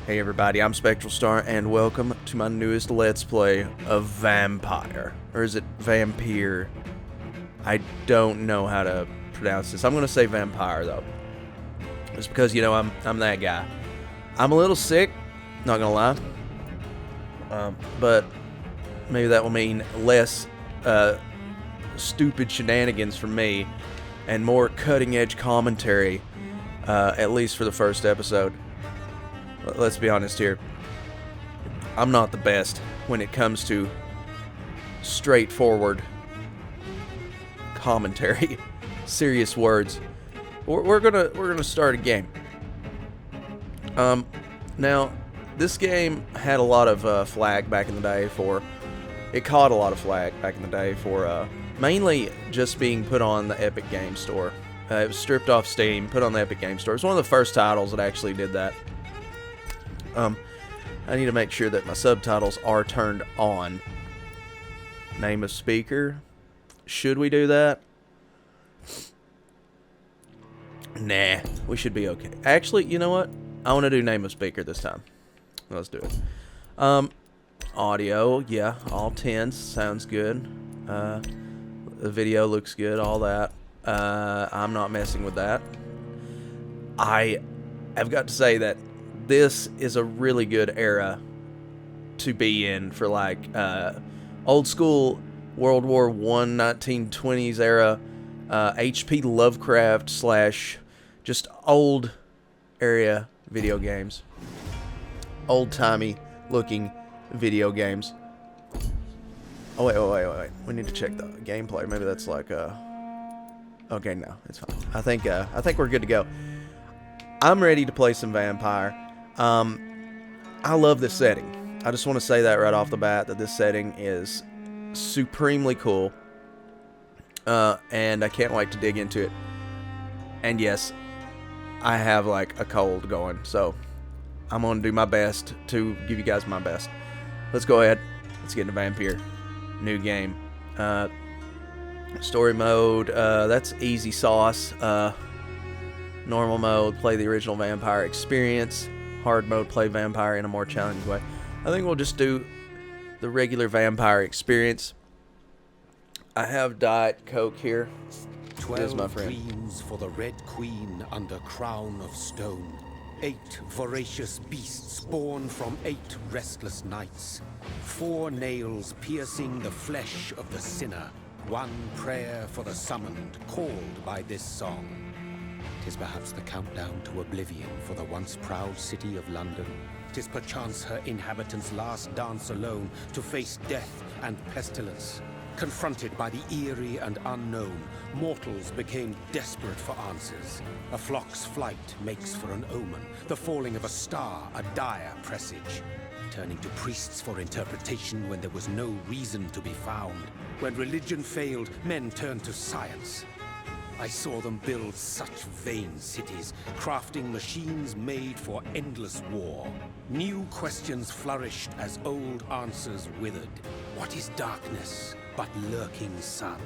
Hey everybody, I'm SpectralStar, and welcome to my newest Let's Play of Vampyr. Or is it Vampyr? I don't know how to pronounce this. I'm going to say Vampyr, though. Just because, you know, I'm that guy. I'm a little sick, not going to lie. But maybe that will mean less stupid shenanigans from me and more cutting-edge commentary, at least for the first episode. Let's be honest here. I'm not the best when it comes to straightforward commentary, serious words. We're gonna start a game. Now this game had a lot of flag back in the day for. It caught a lot of flag back in the day for mainly just being put on the Epic Game Store. It was stripped off Steam, put on the Epic Game Store. It's one of the first titles that actually did that. I need to make sure that my subtitles are turned on. Name of speaker. Should we do that? Nah, we should be okay. Actually, you know what? I want to do name of speaker this time. Let's do it. Audio, yeah, all 10s. Sounds good. The video looks good, all that. I'm not messing with that. I've got to say that this is a really good era to be in for like old school World War I, 1920s era, H.P. Lovecraft / just old area video games. Old-timey looking video games. Oh, wait. We need to check the gameplay. Maybe that's like okay, no, it's fine. I think we're good to go. I'm ready to play some Vampyr. I love this setting. I just want to say that right off the bat, that this setting is supremely cool. And I can't wait to dig into it. And yes, I have like a cold going, so I'm going to do my best to give you guys my best. Let's go ahead. Let's get into Vampyr. New game. Story mode, that's easy sauce. Normal mode, play the original Vampyr experience. Hard mode, play Vampyr in a more challenging way. I think we'll just do the regular Vampyr experience. I have Diet Coke here. 12 my friend. dreams for the Red Queen under crown of stone. 8 voracious beasts born from 8 restless nights. 4 nails piercing the flesh of the sinner. 1 prayer for the summoned, called by this song. 'Tis perhaps the countdown to oblivion for the once proud city of London. 'Tis perchance her inhabitants' last dance alone to face death and pestilence. Confronted by the eerie and unknown, mortals became desperate for answers. A flock's flight makes for an omen, the falling of a star a dire presage. Turning to priests for interpretation when there was no reason to be found. When religion failed, men turned to science. I saw them build such vain cities, crafting machines made for endless war. New questions flourished as old answers withered. What is darkness but lurking sun?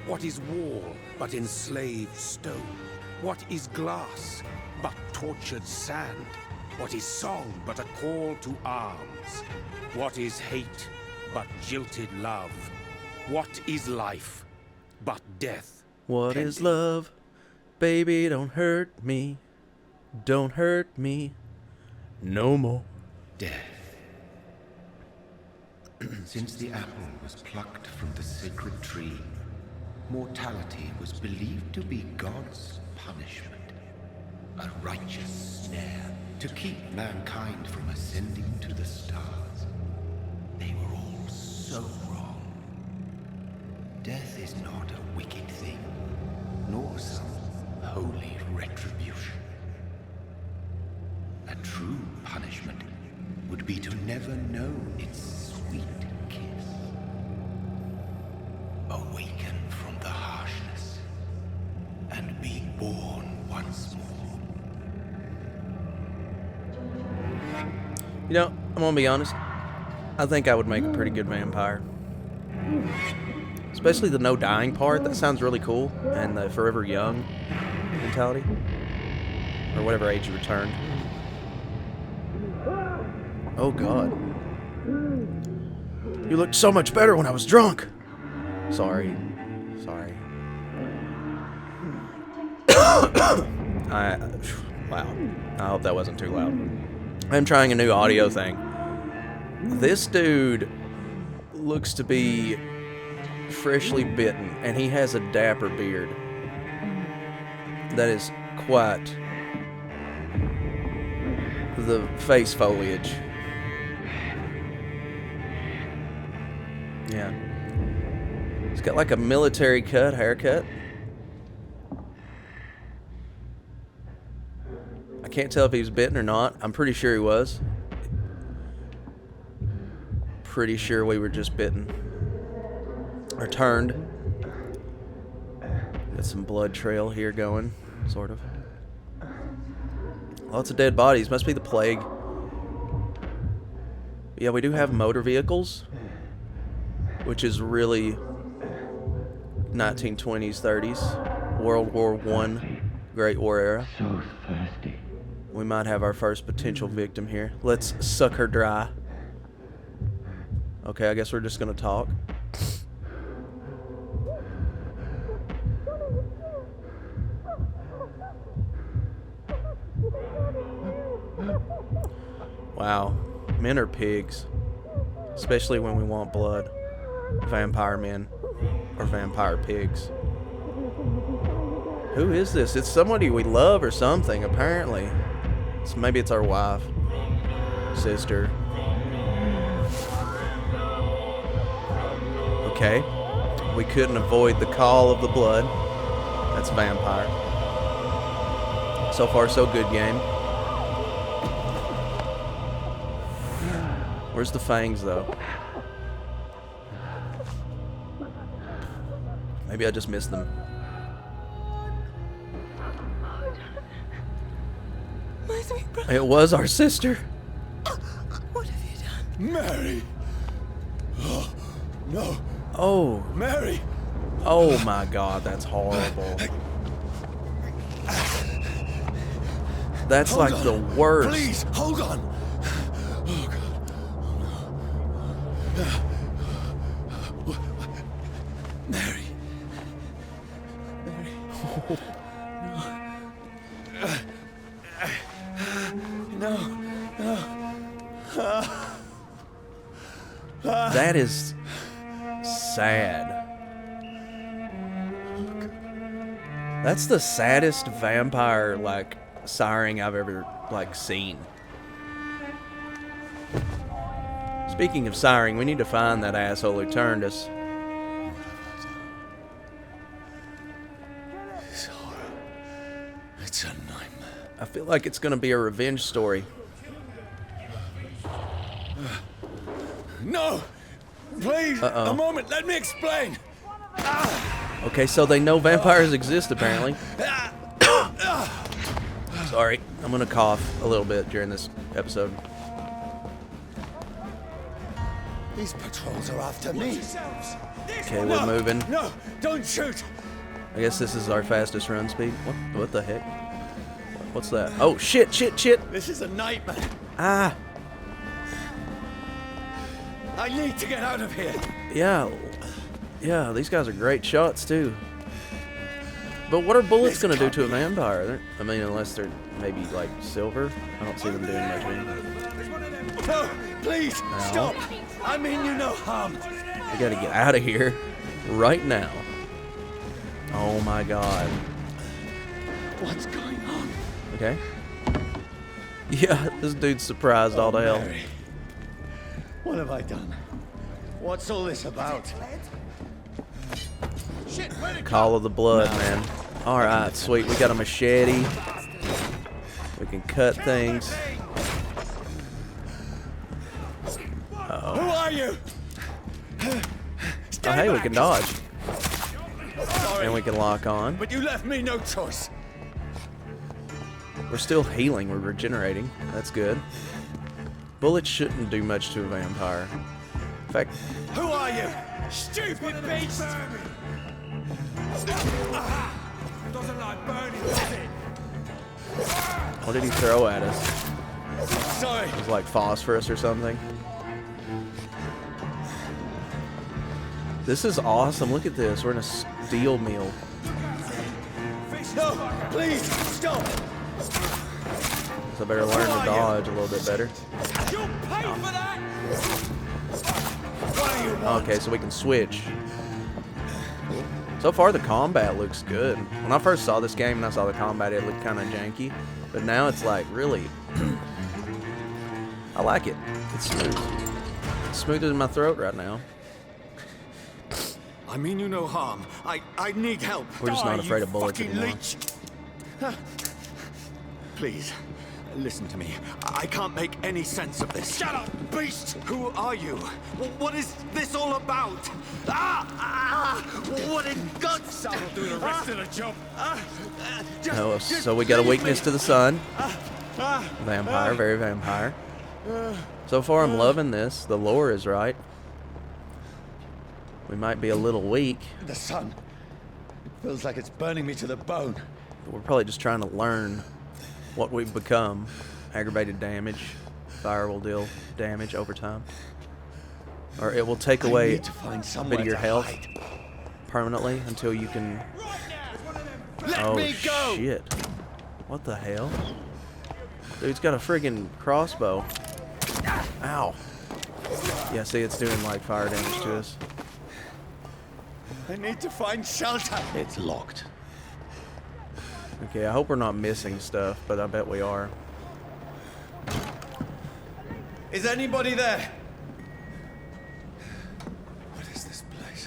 What is wall but enslaved stone? What is glass but tortured sand? What is song but a call to arms? What is hate but jilted love? What is life but death? What is love? Baby, don't hurt me. Don't hurt me no more. Death. Since the apple was plucked from the sacred tree, mortality was believed to be God's punishment. A righteous snare to keep mankind from ascending to the stars. They were all so wrong. Death is not a wicked thing, nor some holy retribution. A true punishment would be to never know its sweet kiss. Awaken from the harshness and be born once more. You know, I'm gonna be honest. I think I would make a pretty good vampire. Especially the no dying part. That sounds really cool. And the forever young mentality. Or whatever age you returned. Oh, God. You looked so much better when I was drunk. Sorry. Sorry. Wow. I hope that wasn't too loud. I'm trying a new audio thing. This dude looks to be freshly bitten, and he has a dapper beard. That is quite the face foliage. Yeah. He's got like a military cut haircut. I can't tell if he was bitten or not. I'm pretty sure he was. Pretty sure we were just bitten. Or turned. Got some blood trail here going, sort of. Lots of dead bodies. Must be the plague. Yeah, we do have motor vehicles, which is really 1920s, 30s, World War I, Great War era. So thirsty. We might have our first potential victim here. Let's suck her dry. Okay, I guess we're just gonna talk. Wow, men are pigs, especially when we want blood. Vampire men or vampire pigs. Who is this? It's somebody we love or something, apparently. Maybe it's our wife, sister. Okay, we couldn't avoid the call of the blood. That's vampire. So far, so good, game. Where's the fangs, though? Maybe I just missed them. My sweet brother. It was our sister. What have you done? Mary! Oh, no. Oh. Mary! Oh my God, that's horrible. That's Hold like on. the worst. Please, hold on. Oh, God. Mary. Mary. No. That is sad. That's the saddest vampire like siring I've ever like seen. Speaking of siring, we need to find that asshole who turned us. This horror. It's a nightmare. I feel like it's gonna be a revenge story. No! Please, Uh-oh. a moment, let me explain. Okay, so they know vampires exist apparently. Sorry, I'm gonna cough a little bit during this episode. These patrols are after me. Okay, we're moving. No, don't shoot. I guess this is our fastest run speed. What the heck? What's that? Oh, shit. This is a nightmare. Ah, I need to get out of here. yeah, these guys are great shots, too. But what are bullets gonna do to a vampire? I mean, unless they're maybe, like, silver. I don't see them doing much damage. No, please, stop. I mean you no harm. We gotta get out of here right now. Oh, my God. What's going on? Okay. Yeah, this dude's surprised all to hell. Mary, what have I done? What's all this about? Call of the blood, man. Alright, sweet. We got a machete. We can cut things. Who are you? Oh, hey, we can dodge. And we can lock on. But you left me no choice. We're still healing. We're regenerating. That's good. Bullets shouldn't do much to a vampire. In fact, Who are you? Stupid beast! what did he throw at us? Sorry. It's like phosphorus or something. This is awesome. Look at this. We're in a steel mill. No, please, stop. So I better learn to dodge a little bit better. You'll pay for that. What do you want? Okay, so we can switch. So far, the combat looks good. When I first saw this game and I saw the combat, it looked kind of janky. But now it's like really... I like it. It's smooth. It's smoother than my throat right now. I mean you no harm. I need help. We're just not afraid of bullets anymore. Please, listen to me. I can't make any sense of this. Shut up, beast! Who are you? What is this all about? What in God's son will do the rest of the job? Oh, so we got a weakness to the sun. Vampire, very vampire. So far, I'm loving this. The lore is right. We might be a little weak. The sun. It feels like it's burning me to the bone. But we're probably just trying to learn what we've become. Aggravated damage. Fire will deal damage over time. Or it will take away a bit of your health permanently until you can... Oh, shit. What the hell? Dude's got a friggin' crossbow. Ow. Yeah, see, it's doing like fire damage to us. I need to find shelter. It's locked. Okay, I hope we're not missing stuff, but I bet we are. Is anybody there? What is this place?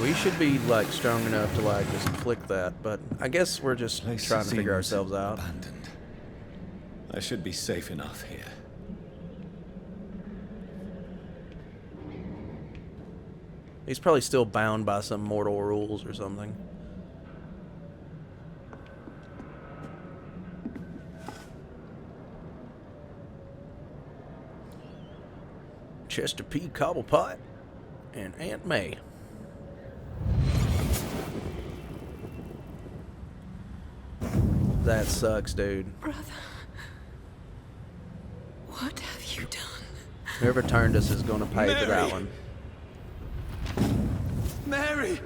We should be like strong enough to like just flick that, but I guess we're just trying to figure ourselves out. Abandoned. I should be safe enough here. He's probably still bound by some mortal rules or something. Chester P. Cobblepot and Aunt May. That sucks, dude. Brother, what have you done? Whoever turned us is going to pay for that Mary! one. Mary!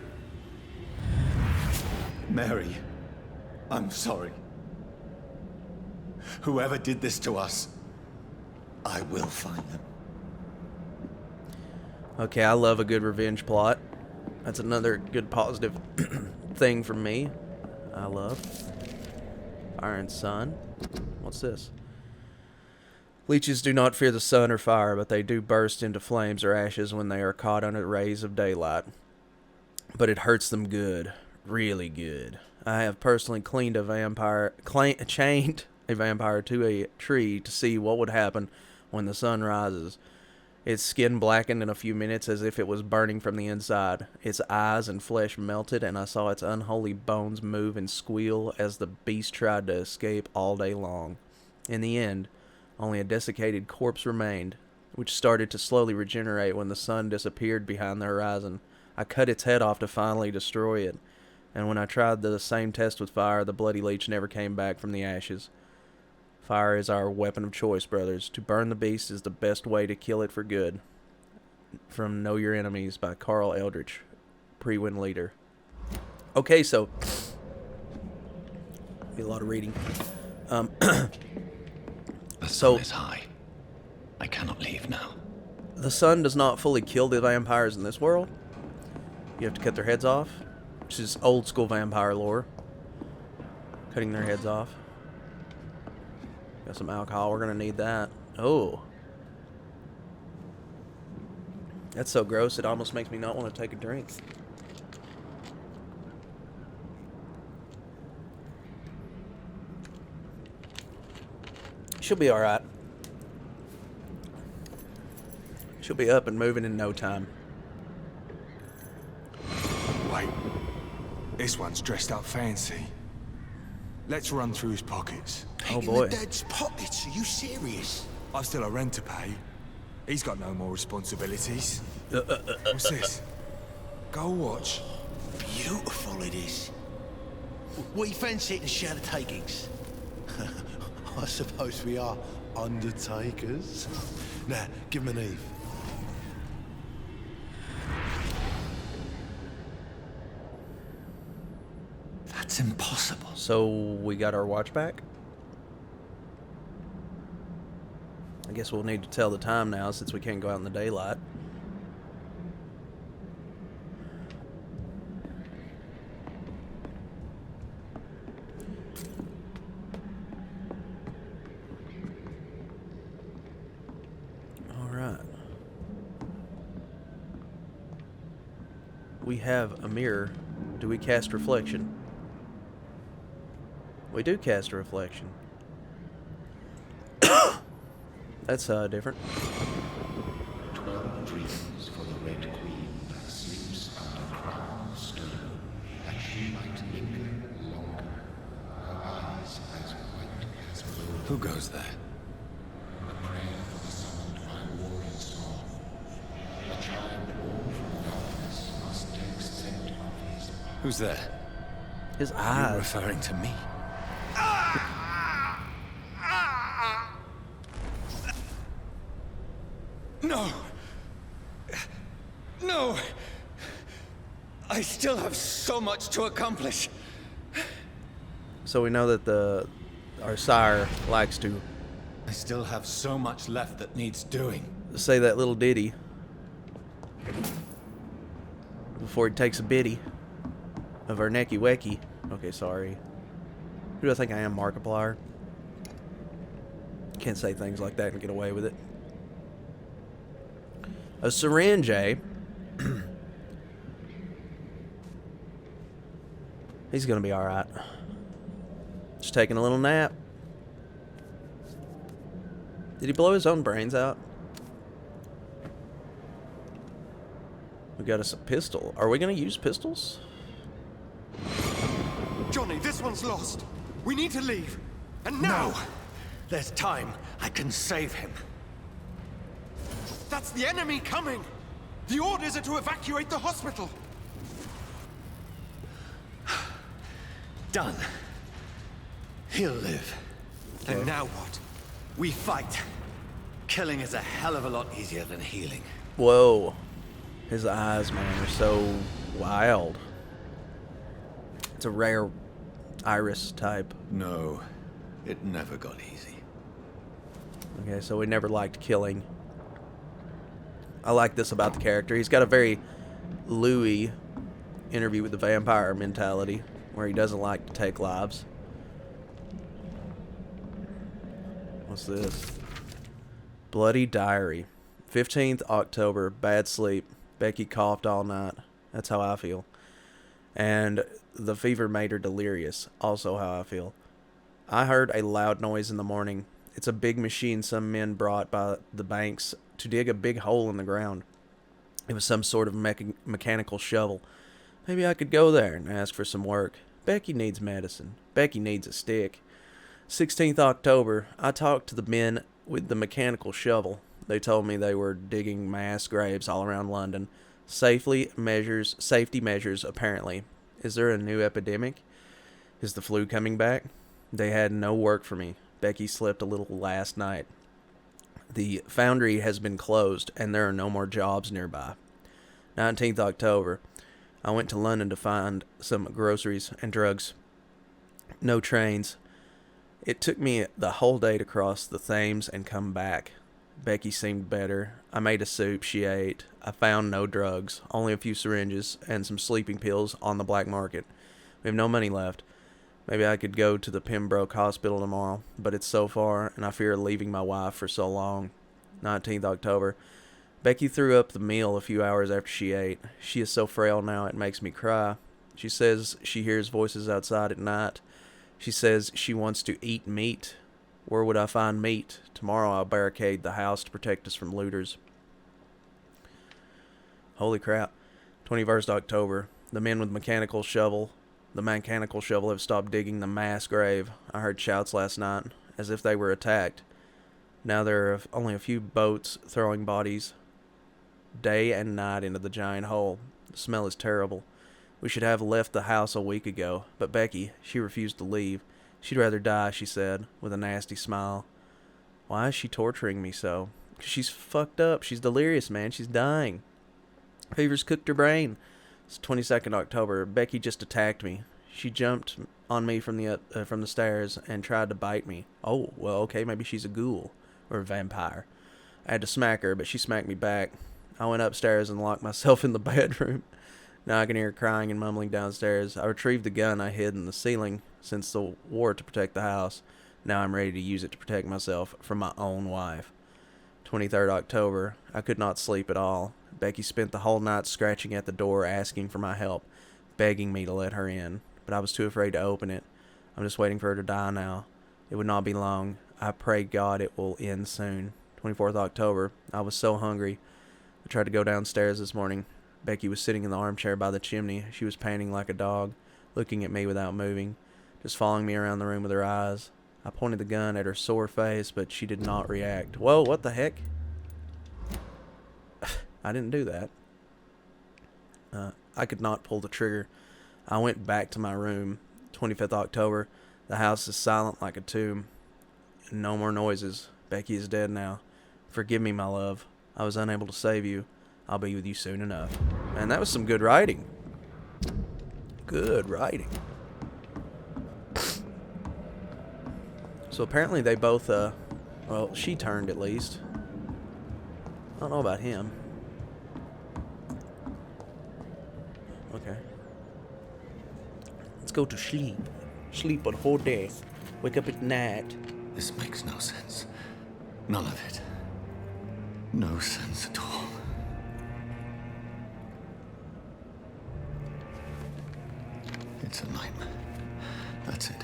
Mary, I'm sorry. Whoever did this to us, I will find them. Okay, I love a good revenge plot. That's another good positive thing for me. I love Iron Sun. What's this? Leeches do not fear the sun or fire, but they do burst into flames or ashes when they are caught under the rays of daylight. But it hurts them good. Really good. I have personally chained a vampire to a tree to see what would happen when the sun rises. Its skin blackened in a few minutes as if it was burning from the inside. Its eyes and flesh melted, and I saw its unholy bones move and squeal as the beast tried to escape all day long. In the end, only a desiccated corpse remained, which started to slowly regenerate when the sun disappeared behind the horizon. I cut its head off to finally destroy it, and when I tried the same test with fire, the bloody leech never came back from the ashes. Fire is our weapon of choice, brothers. To burn the beast is the best way to kill it for good. From Know Your Enemies by Carl Eldritch, pre-win leader. Okay, so be a lot of reading. The sun is high. I cannot leave now. The sun does not fully kill the vampires in this world. You have to cut their heads off, which is old school vampire lore. Cutting their heads off. Got some alcohol, we're gonna need that. Oh. That's so gross, it almost makes me not want to take a drink. She'll be alright. She'll be up and moving in no time. Wait, this one's dressed up fancy. Let's run through his pockets. Oh boy. In the dead's pockets? Are you serious? I've still a rent to pay. He's got no more responsibilities. What's this? Go watch. Beautiful it is. We fancy to share the takings. I suppose we are undertakers. Now, give him an Eve. That's impossible. So we got our watch back? I guess we'll need to tell the time now since we can't go out in the daylight. Alright. We have a mirror. Do we cast reflection? We do cast a reflection. That's different. 12 dreams for the Red Queen that sleeps under crown of stone, that she might linger longer, her eyes as white as gold. Who goes there? A prayer for the summoned by warrior's song. A child born from darkness must take scent of his path. Who's there? His Are you eyes. referring to me? No! No! I still have so much to accomplish. So we know that our sire likes to I still have so much left that needs doing. say that little ditty before he takes a bitty of our necky wecky. Okay, sorry. Who do I think I am, Markiplier? Can't say things like that and get away with it. A syringe, eh? He's gonna be alright. Just taking a little nap. Did he blow his own brains out? We got us a pistol. Are we gonna use pistols? Johnny, this one's lost. We need to leave. And now! No! There's time. I can save him. That's the enemy coming! The orders are to evacuate the hospital! Done. He'll live. And now what? We fight. Killing is a hell of a lot easier than healing. Whoa. His eyes, man, are so wild. It's a rare iris type. No, it never got easy. Okay, so we never liked killing. I like this about the character. He's got a very Louis interview with the vampire mentality, where he doesn't like to take lives. What's this? Bloody diary. 15th October, bad sleep. Becky coughed all night. That's how I feel. And the fever made her delirious. Also how I feel. I heard a loud noise in the morning. It's a big machine some men brought by the banks to dig a big hole in the ground. It was some sort of mechanical shovel. Maybe I could go there and ask for some work. Becky needs medicine. Becky needs a stick. 16th October, I talked to the men with the mechanical shovel. They told me they were digging mass graves all around London. Safety measures, apparently. Is there a new epidemic? Is the flu coming back? They had no work for me. Becky slept a little last night. The foundry has been closed, and there are no more jobs nearby. 19th October, I went to London to find some groceries and drugs. No trains. It took me the whole day to cross the Thames and come back. Becky seemed better. I made a soup she ate. I found no drugs, only a few syringes and some sleeping pills on the black market. We have no money left. Maybe I could go to the Pembroke Hospital tomorrow, but it's so far, and I fear leaving my wife for so long. 19th October. Becky threw up the meal a few hours after she ate. She is so frail now it makes me cry. She says she hears voices outside at night. She says she wants to eat meat. Where would I find meat? Tomorrow I'll barricade the house to protect us from looters. Holy crap. 21st October. The men with the mechanical shovel have stopped digging the mass grave. I heard shouts last night, as if they were attacked. Now there are only a few boats throwing bodies day and night into the giant hole. The smell is terrible. We should have left the house a week ago, but Becky, she refused to leave. She'd rather die, she said, with a nasty smile. Why is she torturing me so? 'Cause she's fucked up. She's delirious, man. She's dying. Fever's cooked her brain. It's 22nd October. Becky just attacked me. She jumped on me from the stairs and tried to bite me. Oh, well, okay, maybe she's a ghoul or a vampire. I had to smack her, but she smacked me back. I went upstairs and locked myself in the bedroom. Now I can hear her crying and mumbling downstairs. I retrieved the gun I hid in the ceiling since the war to protect the house. Now I'm ready to use it to protect myself from my own wife. 23rd October. I could not sleep at all. Becky spent the whole night scratching at the door, asking for my help, begging me to let her in, but I was too afraid to open it. I'm just waiting for her to die now. It would not be long. I pray God it will end soon. 24th October. I was so hungry. I tried to go downstairs this morning. Becky was sitting in the armchair by the chimney. She was panting like a dog, looking at me without moving, just following me around the room with her eyes. I pointed the gun at her sore face, but she did not react. Whoa, what the heck? I didn't do that. I could not pull the trigger. I went back to my room. 25th October. The house is silent like a tomb. No more noises. Becky is dead now. Forgive me, my love. I was unable to save you. I'll be with you soon enough. Man, that was some good writing. Good writing. So apparently they both, well, she turned at least. I don't know about him. Okay. Let's go to sleep. Sleep on the whole day. Wake up at night. This makes no sense. None of it. No sense at all. It's a nightmare. That's it.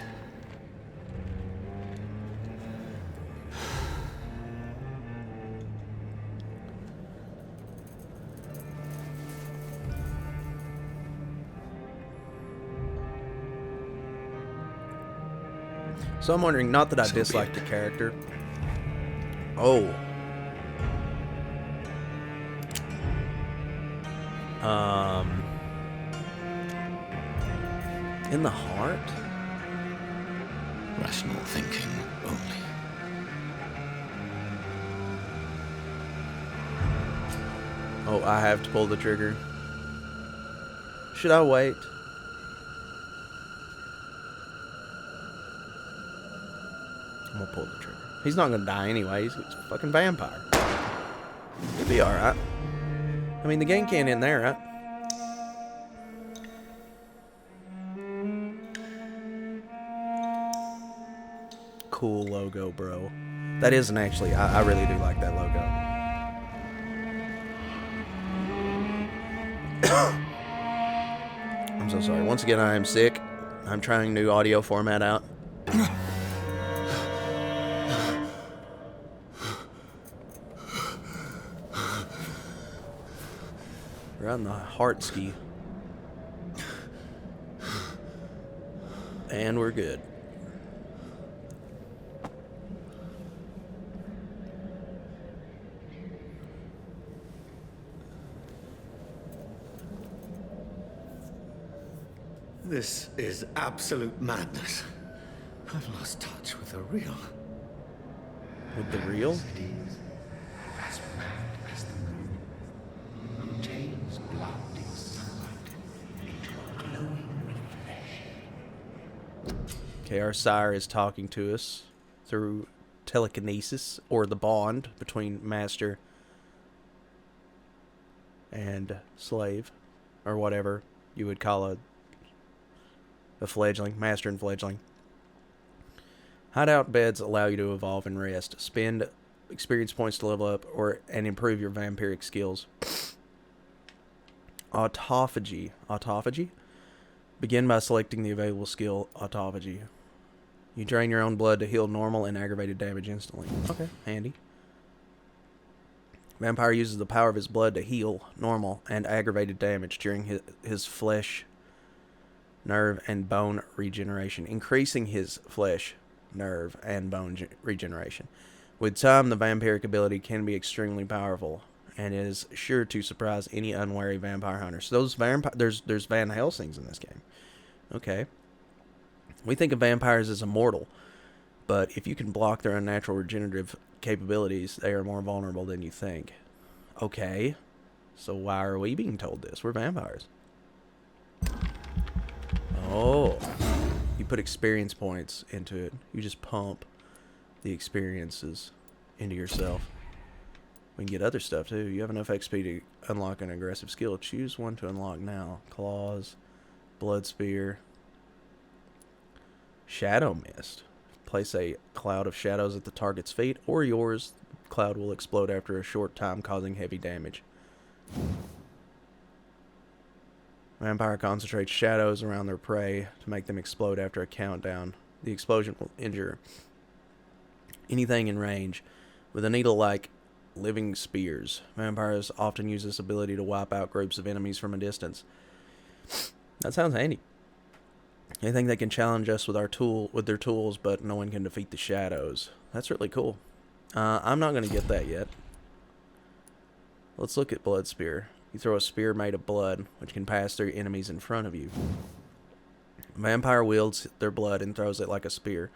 So I'm wondering, not that I dislike the character. Oh. In the heart? Rational thinking only. Oh, I have to pull the trigger. Should I wait? I'm gonna pull the trigger. He's not gonna die anyway. He's a fucking vampire. He'll be alright. I mean, the game can't end there, right? Cool logo, bro. That isn't actually. I really do like that logo. I'm so sorry. Once again, I am sick. I'm trying new audio format out. We're on the heart ski. And we're good. This is absolute madness. I've lost touch with the real. With the real? As mad as the moon, who tames blood in sunlight into a glowing reflection. Okay, our sire is talking to us through telekinesis, or the bond between master and slave, or whatever you would call a fledgling, master and fledgling. Hideout beds allow you to evolve and rest. Spend experience points to level up and improve your vampiric skills. Autophagy. Autophagy? Begin by selecting the available skill, Autophagy. You drain your own blood to heal normal and aggravated damage instantly. Okay, handy. Vampire uses the power of his blood to heal normal and aggravated damage during his flesh, nerve, and bone regeneration, increasing his flesh, nerve, and bone regeneration. With time, the vampiric ability can be extremely powerful and is sure to surprise any unwary vampire hunters. So there's Van Helsings in this game. Okay. We think of vampires as immortal, but if you can block their unnatural regenerative capabilities, they are more vulnerable than you think. Okay. So why are we being told this? We're vampires. Oh. You put experience points into it. You just pump the experiences into yourself. We can get other stuff too. You have enough XP to unlock an aggressive skill. Choose one to unlock now. Claws, Blood Spear, Shadow Mist. Place a cloud of shadows at the target's feet or yours. Cloud will explode after a short time, causing heavy damage. Vampire concentrates shadows around their prey to make them explode after a countdown. The explosion will injure anything in range. With a needle-like living spears, vampires often use this ability to wipe out groups of enemies from a distance. That sounds handy. They think they can challenge us with their tools, but no one can defeat the shadows. That's really cool. I'm not going to get that yet. Let's look at Blood Spear. You throw a spear made of blood, which can pass through enemies in front of you. A vampire wields their blood and throws it like a spear.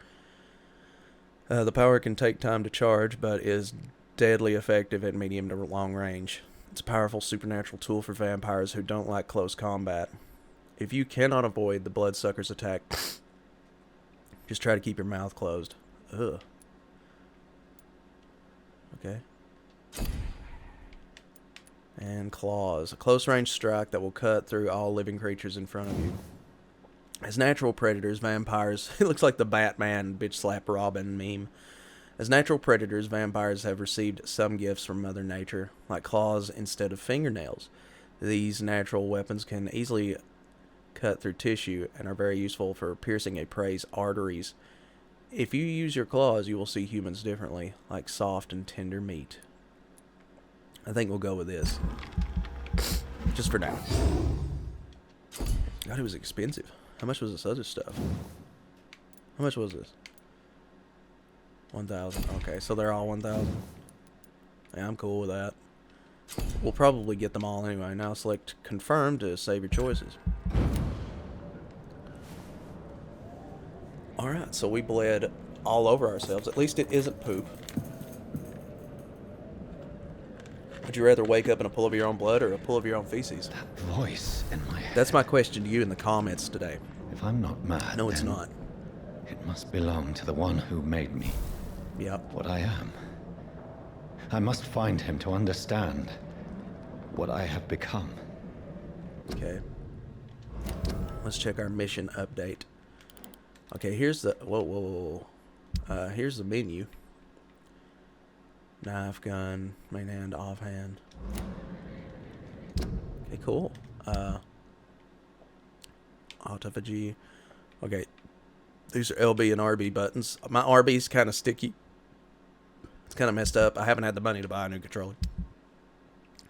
The power can take time to charge, but is deadly effective at medium to long range. It's a powerful supernatural tool for vampires who don't like close combat. If you cannot avoid the bloodsucker's attack, just try to keep your mouth closed. Ugh. Okay. And claws. A close-range strike that will cut through all living creatures in front of you. As natural predators, vampires... It looks like the Batman bitch slap Robin meme. As natural predators, vampires have received some gifts from Mother Nature, like claws instead of fingernails. These natural weapons can easily cut through tissue and are very useful for piercing a prey's arteries. If you use your claws, you will see humans differently, like soft and tender meat. I think we'll go with this. Just for now. God, it was expensive. How much was this other stuff? How much was this? 1,000. Okay, so they're all 1,000. Yeah, I'm cool with that. We'll probably get them all anyway. Now select confirm to save your choices. Alright, so we bled all over ourselves. At least it isn't poop. Would you rather wake up in a pool of your own blood or a pool of your own feces? That voice in my head. That's my question to you in the comments today. If I'm not mad, No, it's not. It must belong to the one who made me. Yep. What I am. I must find him to understand what I have become. Okay. Let's check our mission update. Okay, here's the... Whoa. Here's the menu. Knife, gun, main hand, offhand. Okay, cool. Autophagy. Okay. These are LB and RB buttons. My RB's kind of sticky. It's kind of messed up. I haven't had the money to buy a new controller.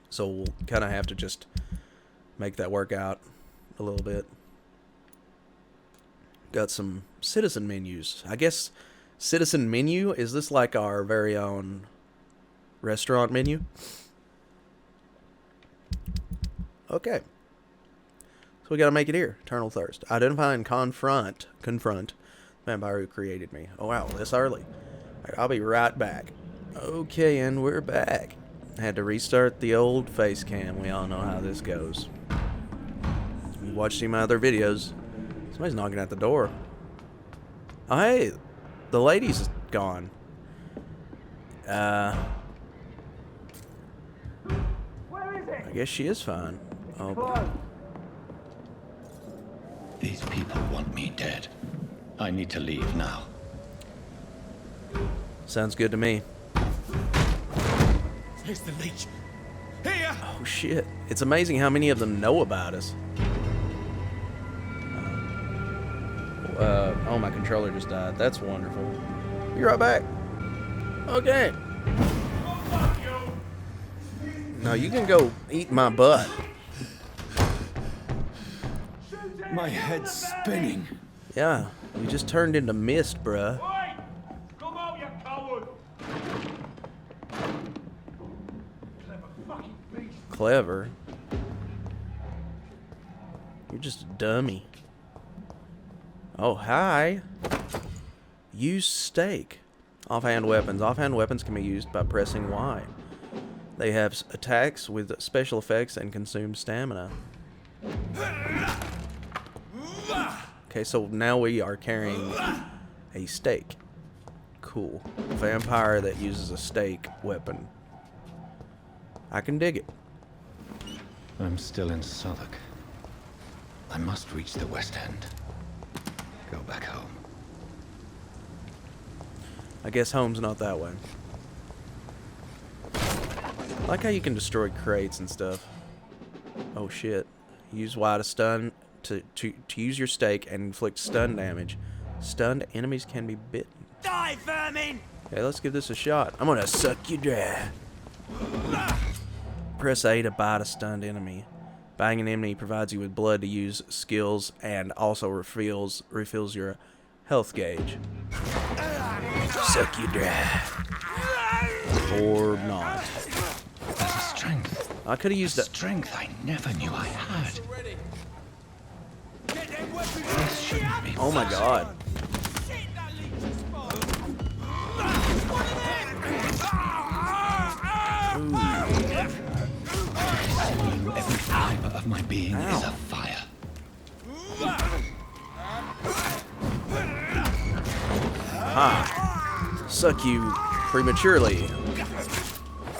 So we'll kind of have to just make that work out a little bit. Got some citizen menus. I guess citizen menu, is this like our very own restaurant menu? Okay. So we gotta make it here. Eternal Thirst. Identify and confront vampire who created me. Oh wow, this early. Right, I'll be right back. Okay, and we're back. Had to restart the old face cam. We all know how this goes. You watched some other videos. Somebody's knocking at the door. Oh hey, the lady's gone. I guess she is fine. Oh boy. These people want me dead. I need to leave now. Sounds good to me. Here's the leech. Here! Oh shit. It's amazing how many of them know about us. Oh, my controller just died. That's wonderful. Be right back. Okay. No, you can go eat my butt. My head's spinning. Yeah, you just turned into mist, bruh. Oi! Come out, you coward! Clever fucking clever. You're just a dummy. Oh, hi. Use stake. Offhand weapons. Offhand weapons can be used by pressing Y. They have attacks with special effects and consume stamina. Okay, so now we are carrying a stake. Cool. Vampire that uses a stake weapon. I can dig it. I'm still in Southwark. I must reach the West End. Go back home. I guess home's not that way. I like how you can destroy crates and stuff. Oh shit. Use Y to stun to use your stake and inflict stun damage. Stunned enemies can be bitten. Die, vermin! Okay, let's give this a shot. I'm gonna suck you dry. Press A to bite a stunned enemy. Biting an enemy provides you with blood to use skills and also refills your health gauge. Suck you dry. Or not. There's a strength. I could have used that. Strength I never knew I had. This shouldn't be Oh my god. Every fiber of my being is afire. Ha! Suck you prematurely.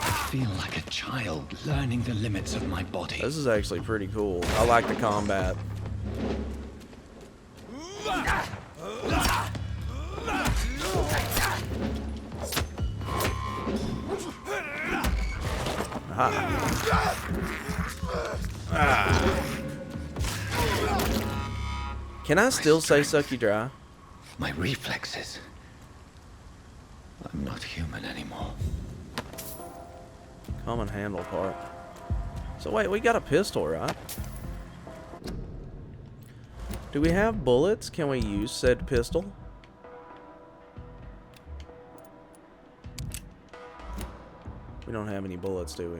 I feel like a child learning the limits of my body. This is actually pretty cool. I like the combat. Can I still say suck you dry? My reflexes. I'm not human anymore. Common handle part. So wait, we got a pistol, right? Do we have bullets? Can we use said pistol? We don't have any bullets, do we?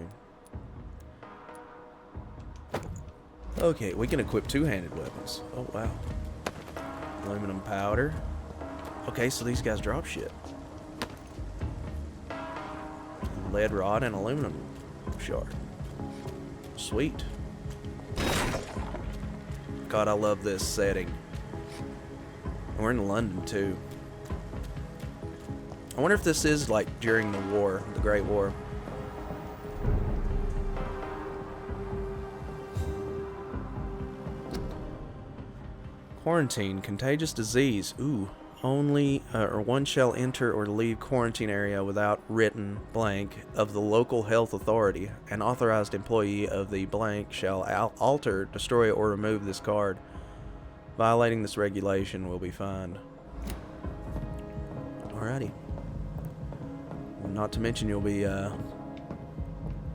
Okay, we can equip two-handed weapons. Oh, wow. Aluminum powder. Okay, so these guys drop shit. Lead rod and aluminum shard. Sweet. God, I love this setting. And we're in London, too. I wonder if this is, like, during the war, the Great War. Quarantine, contagious disease. Ooh, only or one shall enter or leave quarantine area without written blank of the local health authority. An authorized employee of the blank shall alter, destroy, or remove this card. Violating this regulation will be fined. Alrighty. Not to mention you'll be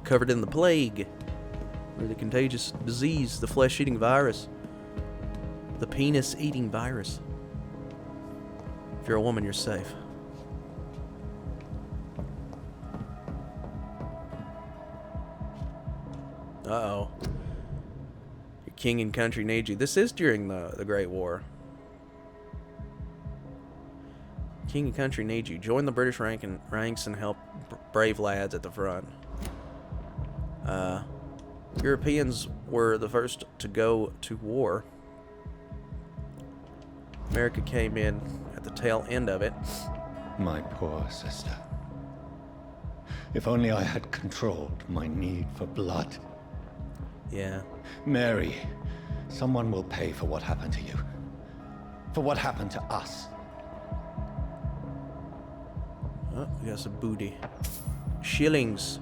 covered in the plague, or the contagious disease, the flesh-eating virus. The penis-eating virus. If you're a woman, you're safe. Uh-oh. Your king and country need you. This is during the Great War. King and country need you. Join the British ranks and help brave lads at the front. Europeans were the first to go to war. America came in at the tail end of it. My poor sister. If only I had controlled my need for blood. Yeah. Mary, someone will pay for what happened to you. For what happened to us. Oh, we got some booty. Shillings.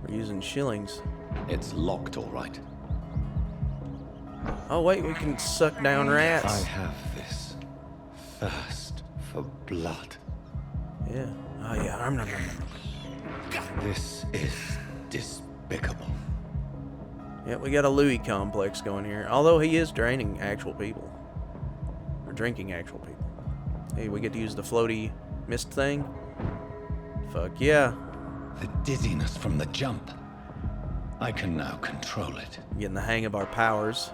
We're using shillings. It's locked, all right. Oh wait, we can suck down rats. I have this thirst for blood. Yeah. Oh yeah. This is despicable. Yeah, we got a Louis complex going here. Although he is draining actual people. Or drinking actual people. Hey, we get to use the floaty mist thing. Fuck yeah. The dizziness from the jump. I can now control it. Getting the hang of our powers.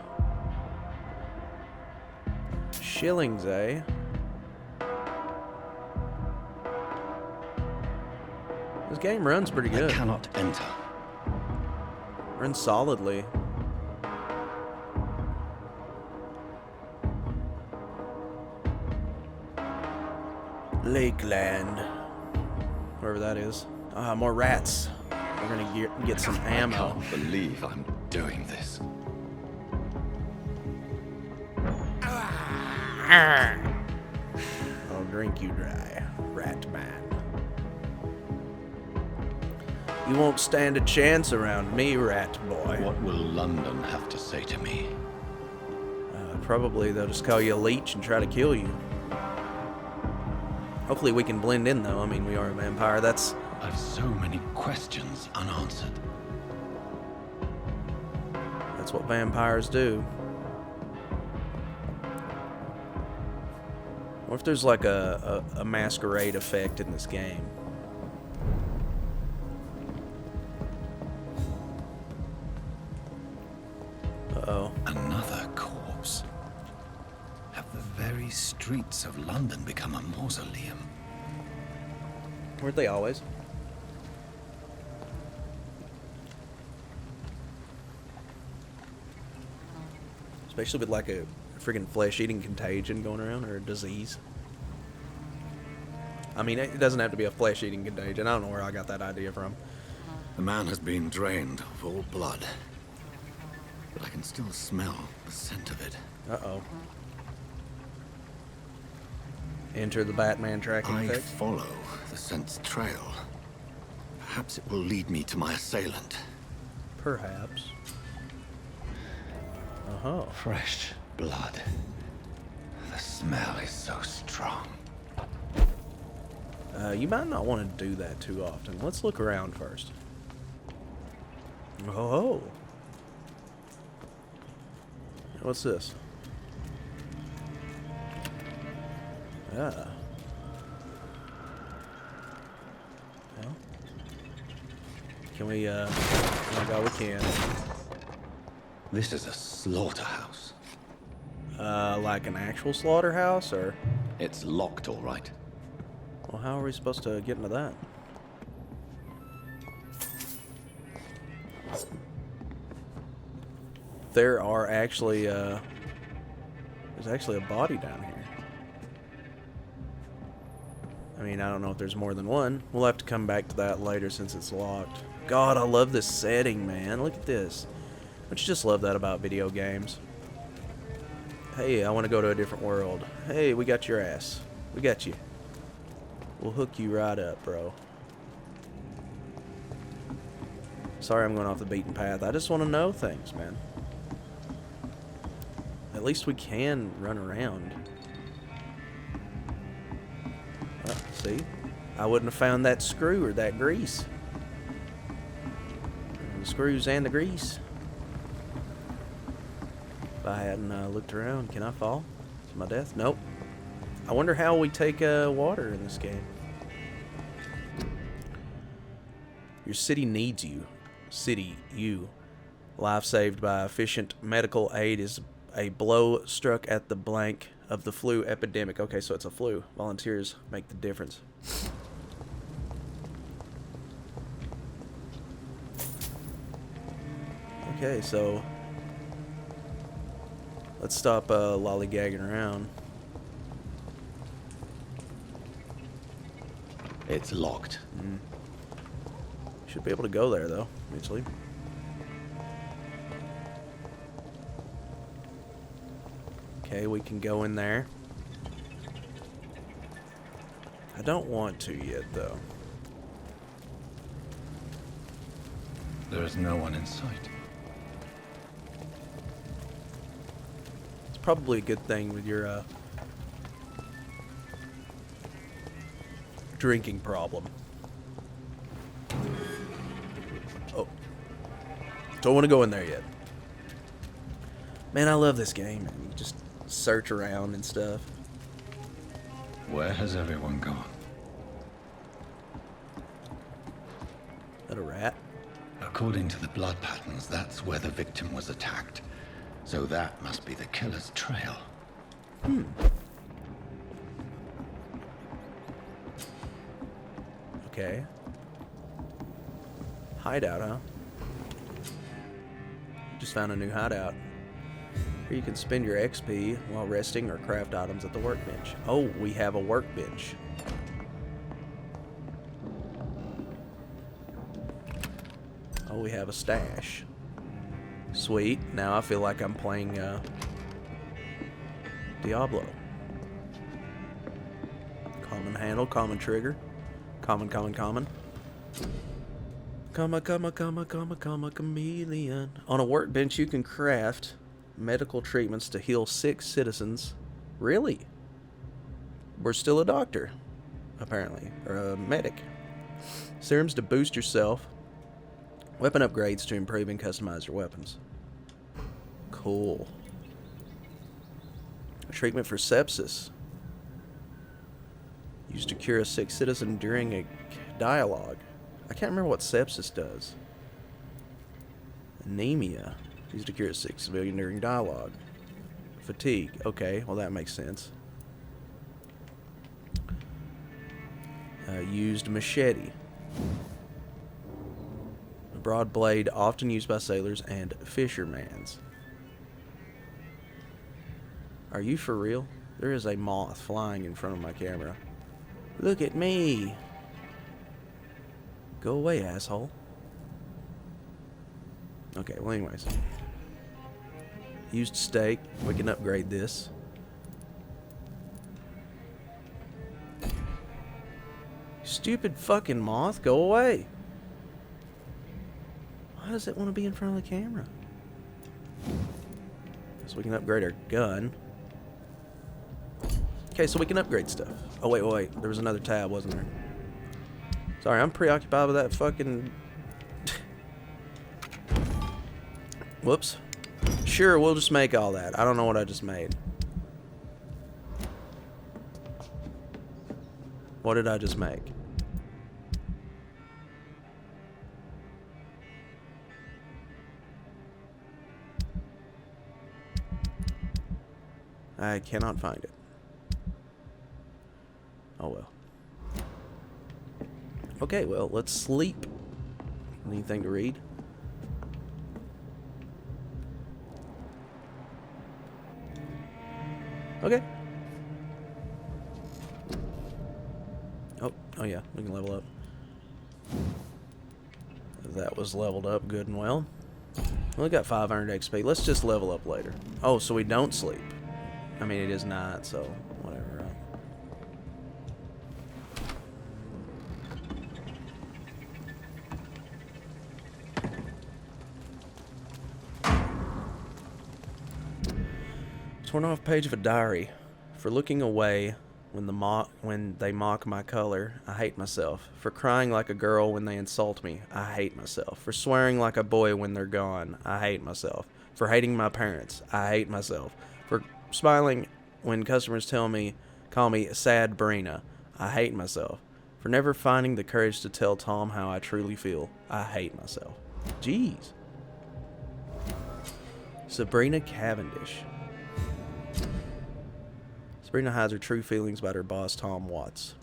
Shillings, eh? This game runs pretty good. I cannot enter. Runs solidly. Lakeland. Wherever that is. Ah, more rats. We're gonna get some ammo. I can't believe I'm doing this. I'll drink you dry, rat man. You won't stand a chance around me, rat boy. What will London have to say to me? Probably they'll just call you a leech and try to kill you. Hopefully we can blend in, though. I mean, we are a vampire. I've so many questions unanswered. That's what vampires do. What if there's like a masquerade effect in this game? Uh-oh. Another corpse. Have the very streets of London become a mausoleum? Weren't they always? Especially with like a friggin' flesh-eating contagion going around, or a disease. I mean, it doesn't have to be a flesh-eating contagion. I don't know where I got that idea from. The man has been drained of all blood. But I can still smell the scent of it. Uh-oh. Enter the Batman tracking I effect. follow the scent's trail. Perhaps it will lead me to my assailant. Perhaps. Uh-huh. Fresh blood. The smell is so strong. You might not want to do that too often. Let's look around first. Oh. What's this? Yeah. Well. Can we, oh my god, we can. This is a slaughterhouse. Like an actual slaughterhouse, or? It's locked, all right. Well, how are we supposed to get into that? There are actually, there's actually a body down here. I mean, I don't know if there's more than one. We'll have to come back to that later since it's locked. God, I love this setting, man. Look at this. Don't you just love that about video games? Hey, I want to go to a different world. Hey, we got your ass. We got you. We'll hook you right up, bro. Sorry I'm going off the beaten path. I just want to know things, man. At least we can run around. See? I wouldn't have found that screw or that grease. The screws and the grease. If I hadn't looked around, can I fall to my death? Nope. I wonder how we take water in this game. Your city needs you. City, you. Life saved by efficient medical aid is a blow struck at the blank of the flu epidemic. Okay, so it's a flu. Volunteers make the difference. Okay, so let's stop lollygagging around. It's locked. Should be able to go there, though, eventually. Okay, we can go in there. I don't want to yet, though. There is no one in sight. It's probably a good thing with your drinking problem. Oh. Don't want to go in there yet. Man, I love this game. You just search around and stuff. Where has everyone gone? Is that a rat? A According to the blood patterns, that's where the victim was attacked. So that must be the killer's trail. Okay. Hideout, huh? Just found a new hideout. Here you can spend your XP while resting or craft items at the workbench. Oh, we have a workbench. Oh, we have a stash. Sweet. Now I feel like I'm playing Diablo. Common handle, common trigger. Common. Comma, chameleon. On a workbench, you can craft medical treatments to heal 6 citizens. Really? We're still a doctor, apparently, or a medic. Serums to boost yourself. Weapon upgrades to improve and customize your weapons. Cool. A treatment for sepsis. Used to cure a sick citizen during a dialogue. I can't remember what sepsis does. Anemia. Used to cure a sick civilian during dialogue. Fatigue. Okay, well that makes sense. Used machete. A broad blade often used by sailors and fishermans. Are you for real? There is a moth flying in front of my camera. Look at me! Go away, asshole. Okay, well anyways. Used steak. We can upgrade this. Stupid fucking moth, go away. Why does it want to be in front of the camera? So we can upgrade our gun. Okay, so we can upgrade stuff. Oh, wait. There was another tab, wasn't there? Sorry, I'm preoccupied with that fucking... Whoops. Sure, we'll just make all that. I don't know what I just made. What did I just make? I cannot find it. Oh well. Okay, well, let's sleep. Anything to read? Okay. Oh yeah, we can level up. That was leveled up good and well. We got 500 XP. Let's just level up later. Oh, so we don't sleep. I mean, it is night, so whatever. Torn off page of a diary. For looking away when they mock my color, I hate myself. For crying like a girl when they insult me, I hate myself. For swearing like a boy when they're gone, I hate myself. For hating my parents, I hate myself. For smiling when customers call me Sad Brina, I hate myself. For never finding the courage to tell Tom how I truly feel, I hate myself. Jeez. Sabrina Cavendish. Sabrina hides her true feelings about her boss, Tom Watts.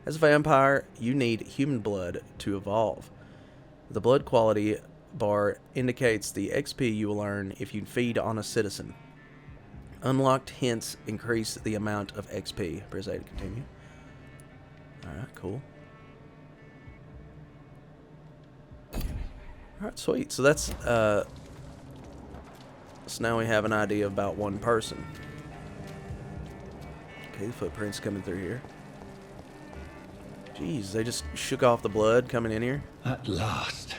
As a vampire, you need human blood to evolve. The blood quality bar indicates the XP you will earn if you feed on a citizen. Unlocked hints increase the amount of XP. Press A to continue. Alright, cool. Alright, sweet. So that's, so now we have an idea about one person. Okay, the footprints coming through here. Jeez, they just shook off the blood coming in here. At last,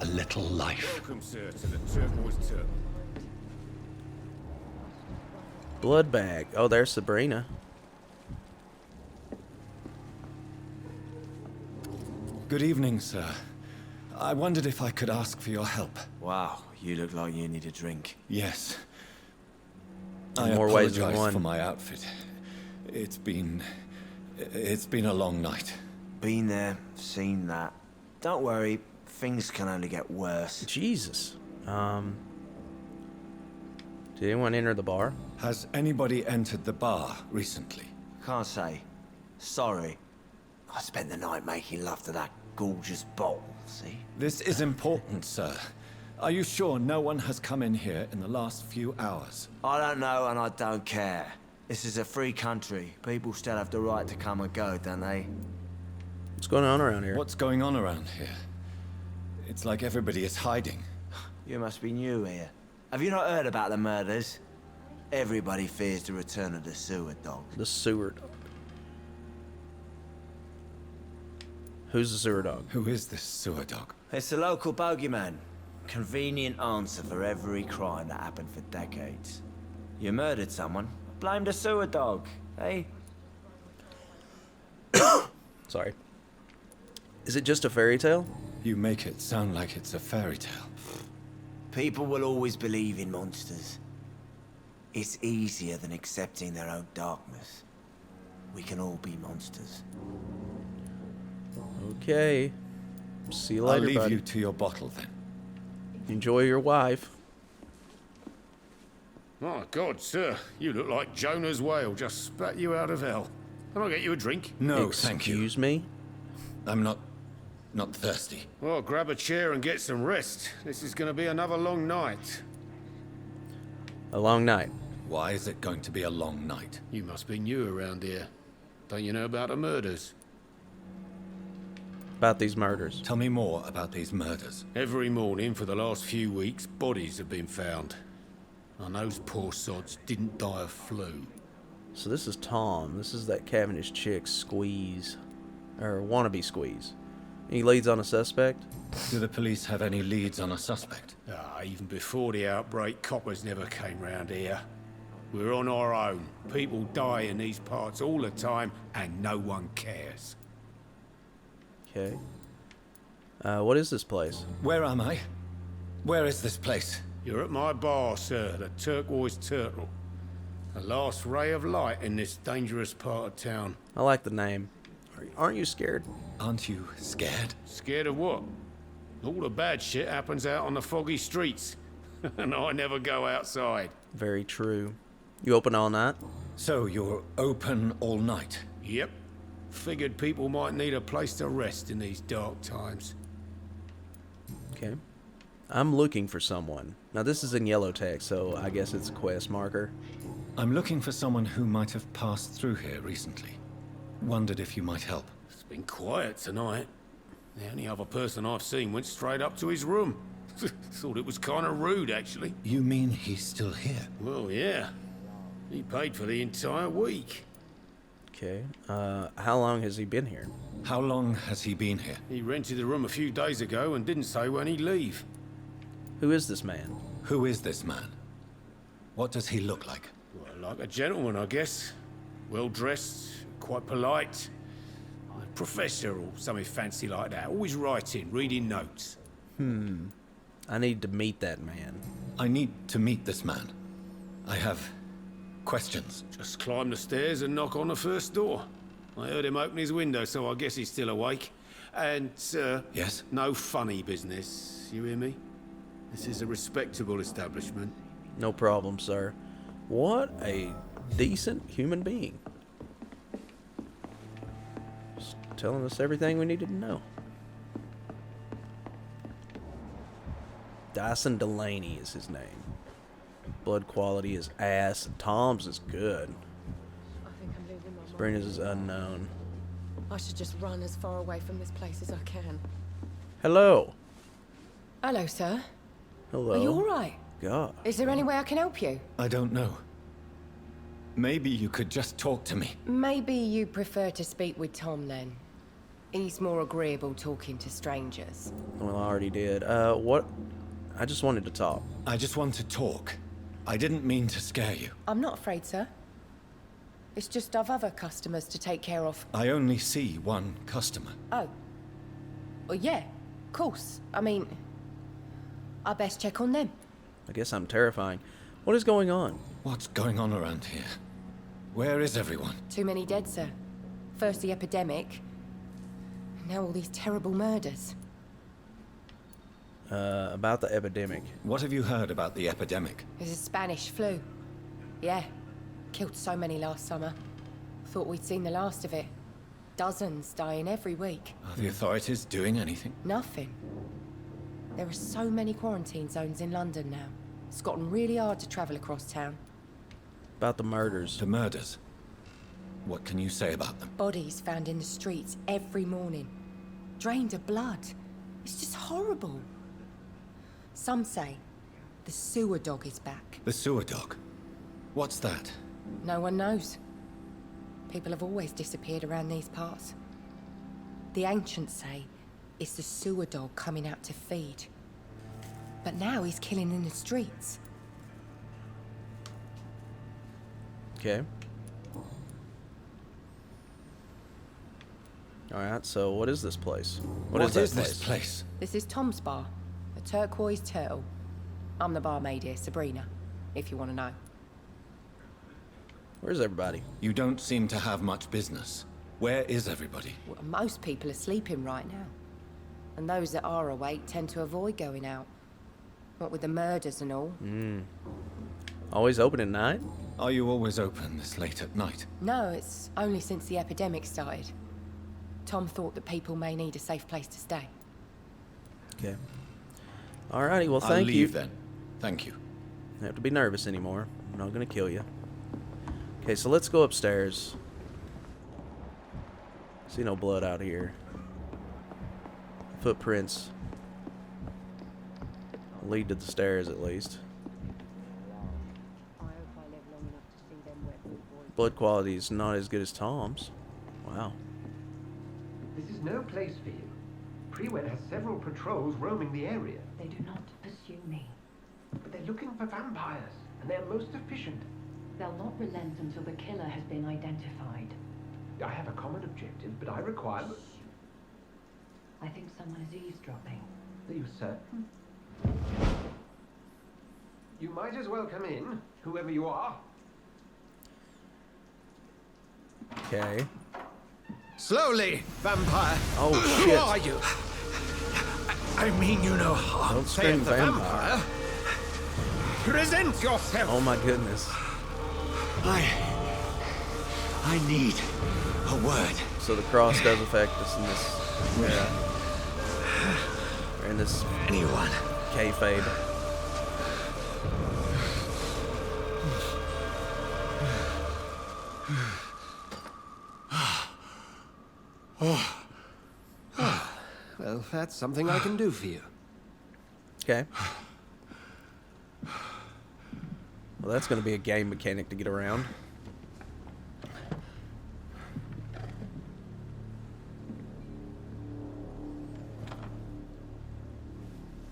a little life. Welcome, sir, to the Turquoise Turtle. Blood bag. Oh, there's Sabrina. Good evening, sir. I wondered if I could ask for your help. Wow, you look like you need a drink. Yes. In I more ways than apologize one. for my outfit. It's been a long night. Been there, seen that. Don't worry, things can only get worse. Jesus. Did anyone enter the bar? Has anybody entered the bar recently? Can't say. Sorry. I spent the night making love to that gorgeous bottle, see? This is important, sir. Are you sure no one has come in here in the last few hours? I don't know and I don't care. This is a free country. People still have the right to come and go, don't they? What's going on around here? What's going on around here? It's like everybody is hiding. You must be new here. Have you not heard about the murders? Everybody fears the return of the sewer dog. The sewer dog. Who's the sewer dog? Who is this sewer dog? It's the local bogeyman. Convenient answer for every crime that happened for decades. You murdered someone, blame the sewer dog, eh? Sorry. Is it just a fairy tale? You make it sound like it's a fairy tale. People will always believe in monsters. It's easier than accepting their own darkness. We can all be monsters. Okay. See you later, I'll leave bud. you to your bottle then. Enjoy your wife. My God, sir, you look like Jonah's whale just spat you out of hell. Can I get you a drink? No, thank you. Excuse me? I'm not thirsty. Well, grab a chair and get some rest. This is going to be another long night. A long night. Why is it going to be a long night? You must be new around here. Don't you know about the murders? About these murders. Tell me more about these murders. Every morning for the last few weeks, bodies have been found. And those poor sods didn't die of flu. So this is Tom. This is that Cavendish chick, Squeeze. Or wannabe Squeeze. Any leads on a suspect? Do the police have any leads on a suspect? Even before the outbreak, coppers never came round here. We're on our own. People die in these parts all the time, and no one cares. Okay. What is this place? Where am I? Where is this place? You're at my bar, sir, the Turquoise Turtle. The last ray of light in this dangerous part of town. I like the name. Aren't you scared? Aren't you scared? Scared of what? All the bad shit happens out on the foggy streets. And I never go outside. Very true. You open all night? So you're open all night? Yep. Figured people might need a place to rest in these dark times. Okay. I'm looking for someone. Now this is in yellow text, so I guess it's a quest marker. I'm looking for someone who might have passed through here recently. Wondered if you might help. It's been quiet tonight. The only other person I've seen went straight up to his room. Thought it was kind of rude, actually. You mean he's still here? Well, yeah. He paid for the entire week. Okay. How long has he been here? How long has he been here? He rented the room a few days ago and didn't say when he'd leave. Who is this man? Who is this man? What does he look like? Well, like a gentleman, I guess. Well-dressed, quite polite. A professor or something fancy like that. Always writing, reading notes. I need to meet that man. I need to meet this man. I have questions. Just climb the stairs and knock on the first door. I heard him open his window, so I guess he's still awake. And, Yes? no funny business. You hear me? This is a respectable establishment. No problem, sir. What a decent human being. Just telling us everything we needed to know. Dyson Delaney is his name. Blood quality is ass. Tom's is good. I think I'm losing my mind. Sabrina's is unknown. I should just run as far away from this place as I can. Hello. Hello, sir. Hello. Are you all right? God. Is there any way I can help you? I don't know. Maybe you could just talk to me. Maybe you prefer to speak with Tom then. He's more agreeable talking to strangers. Well, I already did. What? I just wanted to talk. I just want to talk. I didn't mean to scare you. I'm not afraid, sir. It's just I've other customers to take care of. I only see one customer. Oh. Well, yeah, of course. I mean, I best check on them. I guess I'm terrifying. What is going on? What's going on around here? Where is everyone? Too many dead, sir. First the epidemic, now all these terrible murders. About the epidemic. What have you heard about the epidemic? It's a Spanish flu. Yeah. Killed so many last summer. Thought we'd seen the last of it. Dozens dying every week. Are the authorities doing anything? Nothing. There are so many quarantine zones in London now. It's gotten really hard to travel across town. About the murders. The murders? What can you say about them? Bodies found in the streets every morning. Drained of blood. It's just horrible. Some say the sewer dog is back. The sewer dog? What's that? No one knows. People have always disappeared around these parts. The ancients say it's the sewer dog coming out to feed. But now he's killing in the streets. Okay. Alright, so what is this place? What is this place? This is Tom's bar. A turquoise turtle. I'm the barmaid here, Sabrina, if you want to know. Where's everybody? You don't seem to have much business. Where is everybody? Well, most people are sleeping right now. And those that are awake tend to avoid going out. What with the murders and all. Always open at night? Are you always open this late at night? No, it's only since the epidemic started. Tom thought that people may need a safe place to stay. Okay. Alrighty, well I'll thank you. leave then. Thank you. You don't have to be nervous anymore. I'm not gonna kill you. Okay, so let's go upstairs. See no blood out here. Footprints lead to the stairs at least. Blood quality is not as good as Tom's. Wow. This is no place for you. Prewen has several patrols roaming the area. They do not pursue me. But they're looking for vampires, and they're most efficient. They'll not relent until the killer has been identified. I have a common objective, but I require... I think someone is eavesdropping. Are you certain? You might as well come in, whoever you are. Okay. Slowly, vampire. Oh, Who shit. are you? I mean you no harm. Don't scream saith the vampire. Present yourself. Oh my goodness. I need a word. So the cross does affect us in this. Yeah. We're in this Anyone. kayfabe. Well, that's something I can do for you. Okay. Well, that's going to be a game mechanic to get around.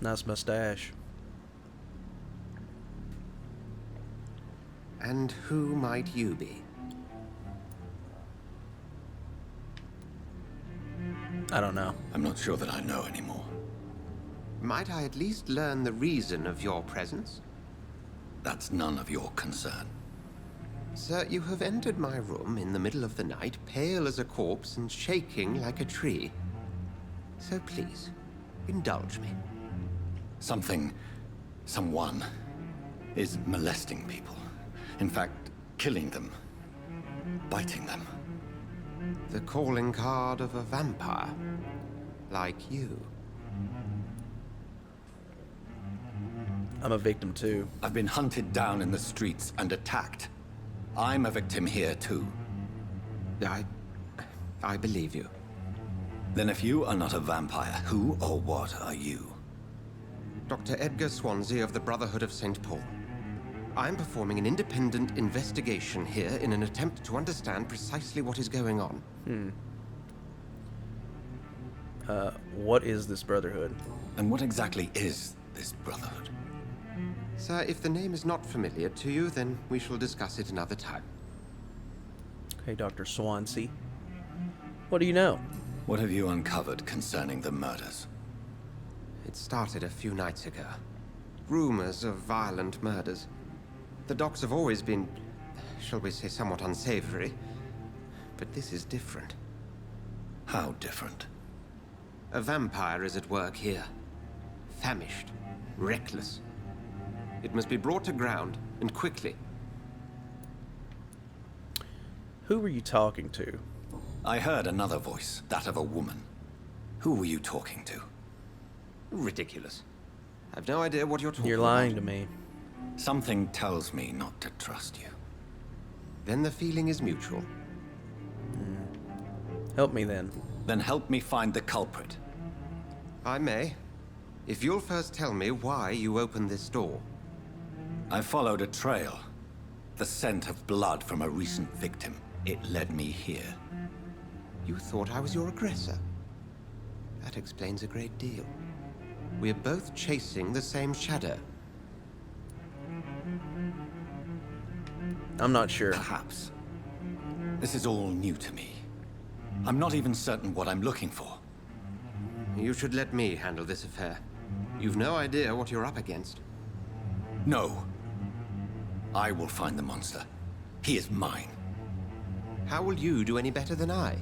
Nice mustache. And who might you be? I don't know. I'm not sure that I know anymore. Might I at least learn the reason of your presence? That's none of your concern. Sir, you have entered my room in the middle of the night, pale as a corpse and shaking like a tree. So please, indulge me. Someone is molesting people. In fact, killing them. Biting them. The calling card of a vampire. Like you. I'm a victim too. I've been hunted down in the streets and attacked. I'm a victim here too. I believe you. Then if you are not a vampire, who or what are you? Dr. Edgar Swansea of the Brotherhood of St. Paul. I'm performing an independent investigation here in an attempt to understand precisely what is going on. What is this brotherhood? And what exactly is this brotherhood? Sir, if the name is not familiar to you, then we shall discuss it another time. Okay, Dr. Swansea. What do you know? What have you uncovered concerning the murders? It started a few nights ago. Rumors of violent murders. The docks have always been, shall we say, somewhat unsavory. But this is different. How different? A vampire is at work here. famished, reckless. It must be brought to ground, and quickly. Who were you talking to? I heard another voice, that of a woman. Who were you talking to? Ridiculous. I've no idea what you're talking about. You're lying to me. Something tells me not to trust you. Then the feeling is mutual. Help me then. Then help me find the culprit. I may. If you'll first tell me why you opened this door. I followed a trail. The scent of blood from a recent victim. It led me here. You thought I was your aggressor? That explains a great deal. We're both chasing the same shadow. I'm not sure. Perhaps. This is all new to me. I'm not even certain what I'm looking for. You should let me handle this affair. You've no idea what you're up against. No. I will find the monster. He is mine. How will you do any better than I?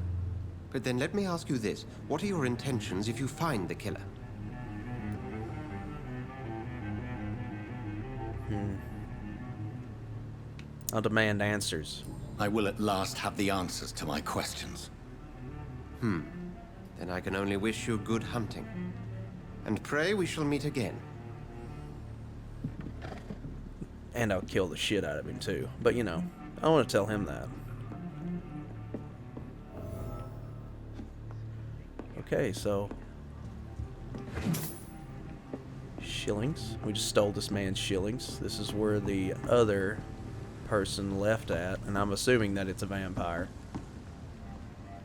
But then let me ask you this. What are your intentions if you find the killer? I'll demand answers. I will at last have the answers to my questions. Then I can only wish you good hunting. And pray we shall meet again. And I'll kill the shit out of him too. But you know, I want to tell him that. Okay, so... shillings. We just stole this man's shillings. This is where the other person left at, and I'm assuming that it's a vampire.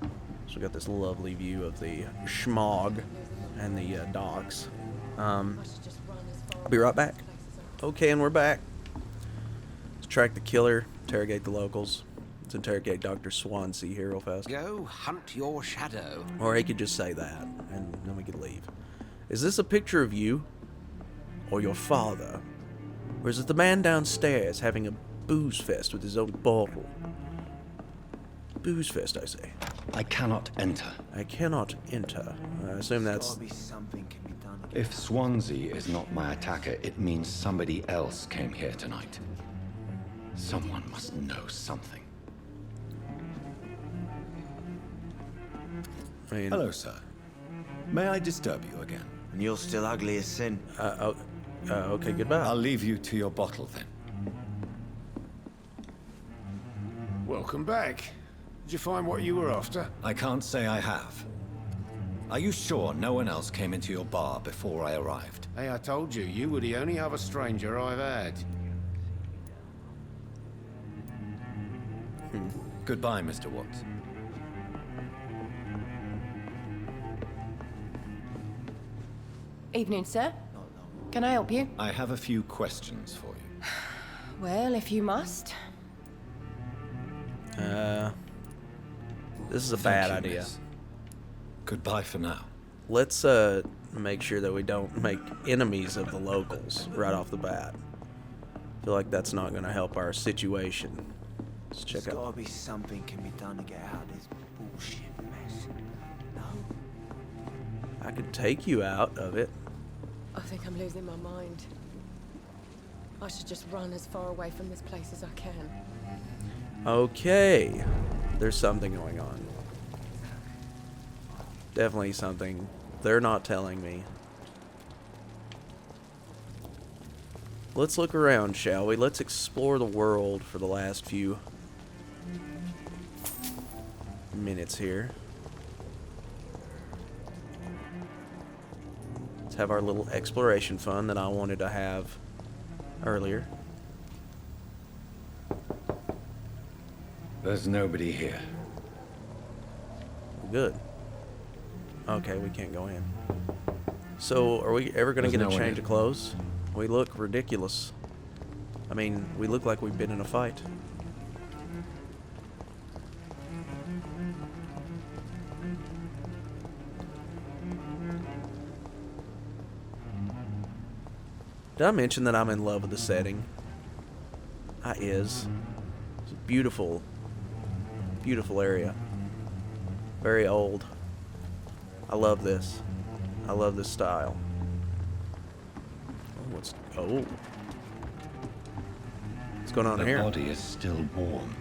So we got this lovely view of the schmog and the docks. I'll be right back. Okay, and we're back. Let's track the killer, interrogate the locals. Let's interrogate Dr. Swansea here real fast. Go hunt your shadow. Or he could just say that, and then we could leave. Is this a picture of you? Or your father? Or is it the man downstairs having a booze fest with his own bottle? Booze fest, I say. I cannot enter. I cannot enter. I assume that's... Gotta be something can be done. If Swansea is not my attacker, it means somebody else came here tonight. Someone must know something. I mean, Hello, sir. May I disturb you again? And you're still ugly as sin. okay, goodbye. I'll leave you to your bottle then. Welcome back. Did you find what you were after? I can't say I have. Are you sure no one else came into your bar before I arrived? Hey, I told you, you were the only other stranger I've had. Goodbye, Mr. Watts. Evening, sir. Can I help you? I have a few questions for you. Well, if you must. This is a Thank bad you, idea. miss. Goodbye for now. Let's make sure that we don't make enemies of the locals right off the bat. I feel like that's not going to help our situation. Let's check There's out. gotta be something can be done to get out of this bullshit mess. No? I could take you out of it. I think I'm losing my mind. I should just run as far away from this place as I can. Okay. There's something going on. Definitely something they're not telling me. Let's look around, shall we? Let's explore the world for the last few minutes here. Let's have our little exploration fun that I wanted to have earlier. There's nobody here. Good. Okay, we can't go in. So, are we ever going to There's get no a one change in. of clothes? We look ridiculous. I mean, we look like we've been in a fight. Did I mention that I'm in love with the setting? I is. It's a beautiful, beautiful area. Very old. I love this. I love this style. Oh. What's going on here? The body is still warm.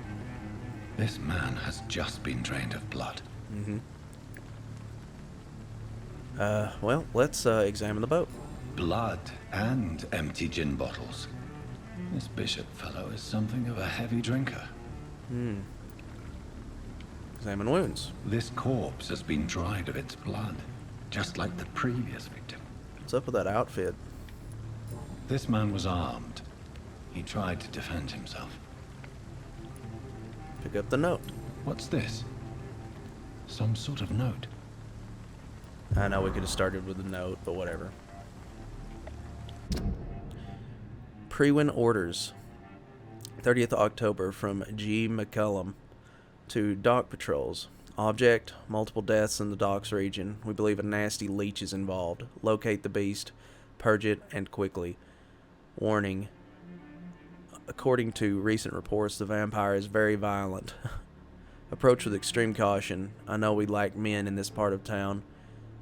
This man has just been drained of blood. Mm-hmm. Well, let's examine the boat. Blood and empty gin bottles. This bishop fellow is something of a heavy drinker. Examine wounds. This corpse has been dried of its blood, just like the previous victim. What's up with that outfit? This man was armed. He tried to defend himself. Pick up the note. What's this? Some sort of note. I know we could have started with a note, but whatever. Pre-win orders. 30th October from G. McCullum to dock patrols. Object, multiple deaths in the docks region. We believe a nasty leech is involved. Locate the beast, purge it, and quickly. Warning. According to recent reports, the vampire is very violent. Approach with extreme caution. I know we lack men in this part of town,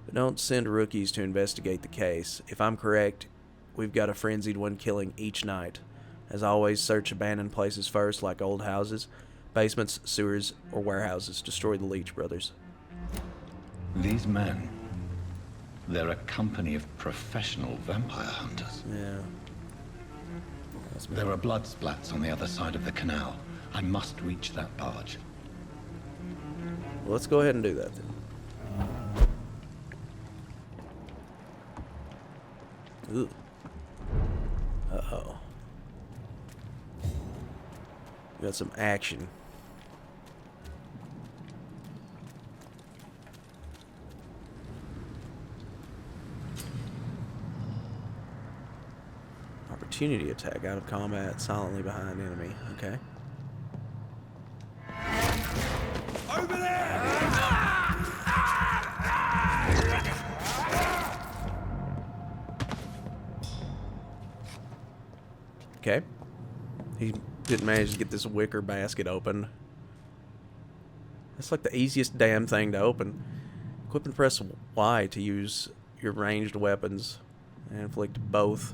but don't send rookies to investigate the case. If I'm correct, we've got a frenzied one killing each night. As always, search abandoned places first, like old houses, basements, sewers, or warehouses. Destroy the Leech brothers. These men, they're a company of professional vampire hunters. Yeah. There are blood splats on the other side of the canal. I must reach that barge. Well, let's go ahead and do that then. Ooh. Uh-oh. We got some action. Opportunity attack out of combat, silently behind enemy. Okay. Over there! Okay. He didn't manage to get this wicker basket open. That's like the easiest damn thing to open. Equip and press Y to use your ranged weapons and inflict both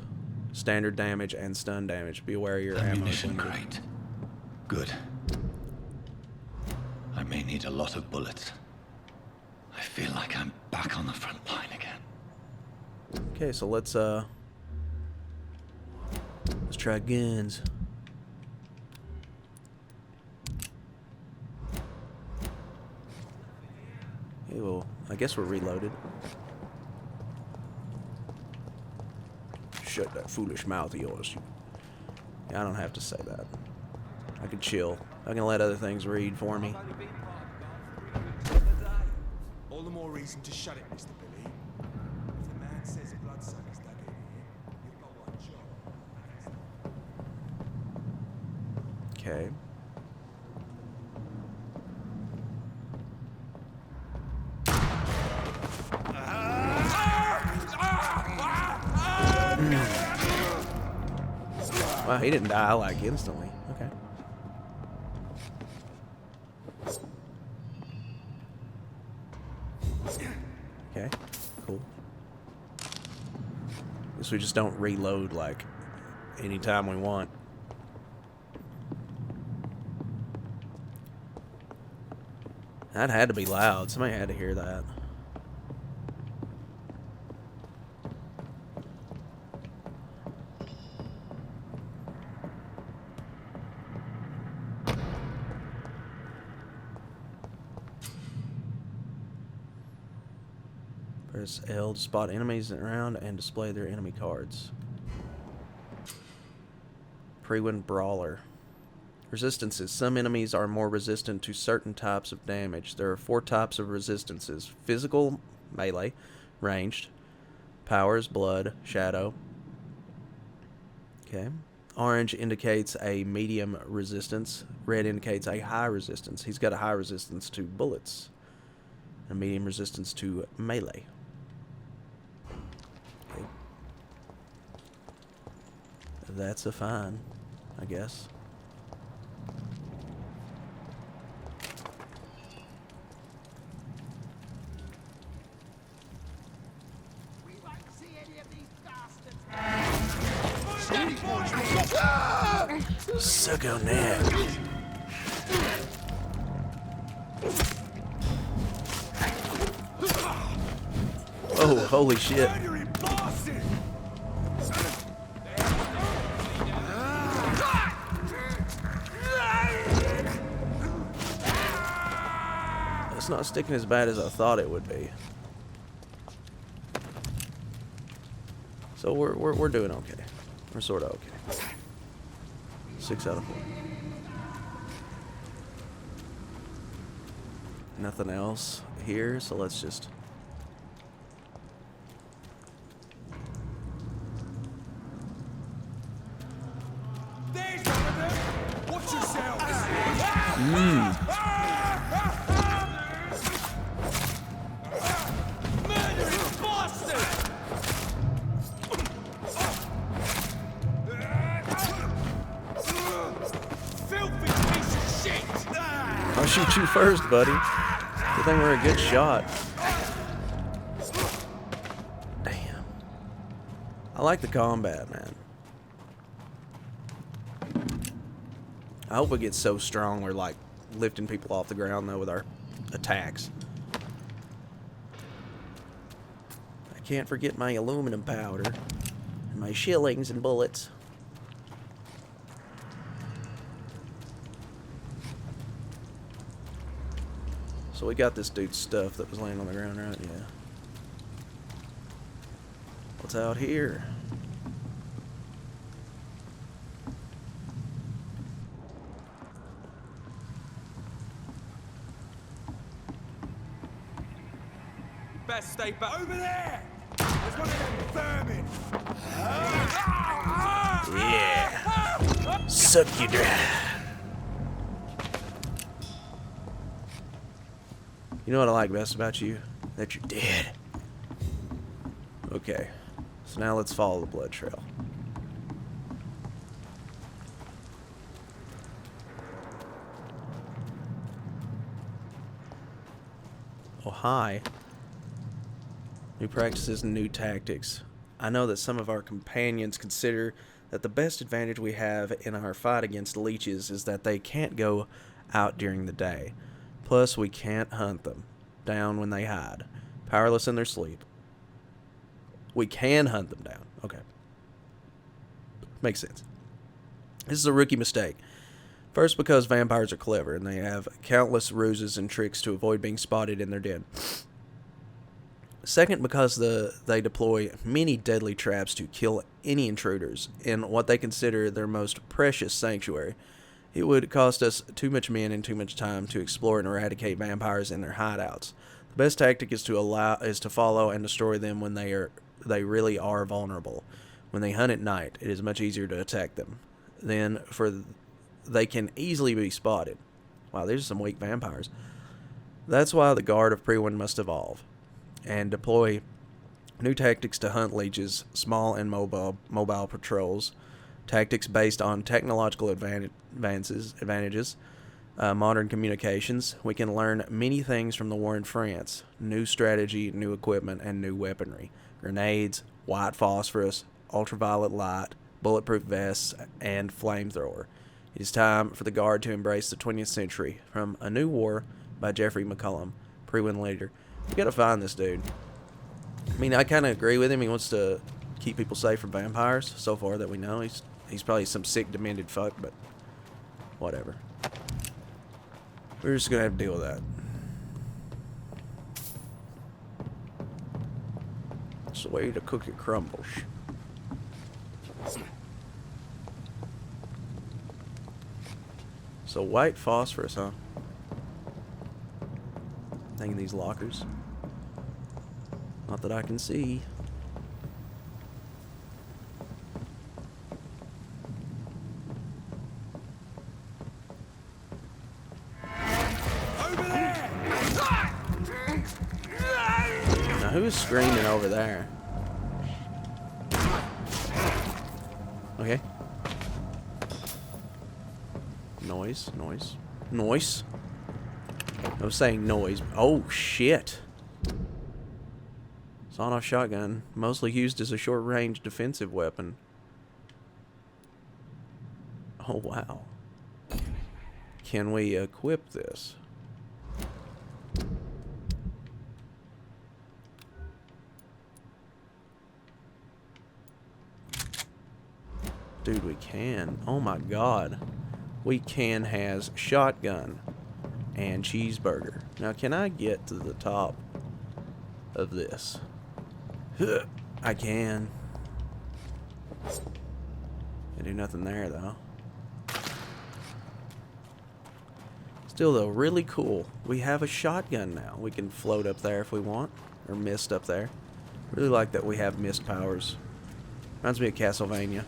standard damage and stun damage. Be aware of your ammunition ammo. Crate. Good. I may need a lot of bullets. I feel like I'm back on the front line again. Okay, so let's try guns. Okay, well, I guess we're reloaded. Shut that foolish mouth of yours. Yeah, I don't have to say that. I can chill. I can let other things read for me. All the more reason to shut it, Mr. Billy. If the man says a bloodsucker's dug in here, you've got one job. Okay. Wow, he didn't die like instantly. Okay. Okay, cool. Guess we just don't reload like anytime we want. That had to be loud. Somebody had to hear that. Press L to spot enemies around and display their enemy cards. Pre-win Brawler. Resistances. Some enemies are more resistant to certain types of damage. There are 4 types of resistances. Physical, melee, ranged, powers, blood, shadow. Okay. Orange indicates a medium resistance. Red indicates a high resistance. He's got a high resistance to bullets. A medium resistance to melee. Okay. That's a fine, I guess. Suck on that. Oh, holy shit. It's not sticking as bad as I thought it would be. So we're doing okay. We're sort of okay. 6 out of 4. Nothing else here, so let's just... Watch yourselves! Murdering bastard! Filthy piece of shit! I'll shoot you first, buddy. Good thing we're a good shot. Damn. I like the combat, man. I hope it gets so strong we're like lifting people off the ground though with our attacks. I can't forget my aluminum powder and my shillings and bullets. So we got this dude's stuff that was laying on the ground, right? Yeah. What's out here? Best stay back. Over there! There's one of them vermin! Yeah. Suck you dry. You know what I like best about you? That you're dead. Okay. So now let's follow the blood trail. Oh, hi. New practices and new tactics. I know that some of our companions consider that the best advantage we have in our fight against leeches is that they can't go out during the day. Plus, we can't hunt them down when they hide, powerless in their sleep. We can hunt them down. Okay. Makes sense. This is a rookie mistake. First, because vampires are clever, and they have countless ruses and tricks to avoid being spotted in their den. Second, because they deploy many deadly traps to kill any intruders in what they consider their most precious sanctuary. It would cost us too much men and too much time to explore and eradicate vampires in their hideouts. The best tactic is to follow and destroy them when they really are vulnerable. When they hunt at night, it is much easier to attack them. Then, they can easily be spotted. Wow, these are some weak vampires. That's why the Guard of Priwen must evolve and deploy new tactics to hunt leeches, small and mobile patrols, tactics based on technological advantages, modern communications. We can learn many things from the war in France: new strategy, new equipment, and new weaponry. Grenades, white phosphorus, ultraviolet light, bulletproof vests, and flamethrower. It is time for the Guard to embrace the 20th century. From A New War by Jeffrey McCullum, Priwen leader. We gotta find this dude. I mean, I kind of agree with him. He wants to keep people safe from vampires. So far that we know, he's probably some sick, demented fuck, but whatever. We're just gonna have to deal with that. It's the way the cookie crumbles. So white phosphorus, huh? Hanging these lockers. Not that I can see. Over there! Now who is screaming over there? Okay. Noise. I was saying noise. Oh, shit. Sawed-off shotgun, mostly used as a short-range defensive weapon. Oh, wow. Can we equip this? Dude, we can. Oh my god. We can has shotgun and cheeseburger. Now, can I get to the top of this? I can. I do nothing there, though. Still, though, really cool. We have a shotgun now. We can float up there if we want. Or mist up there. Really like that we have mist powers. Reminds me of Castlevania.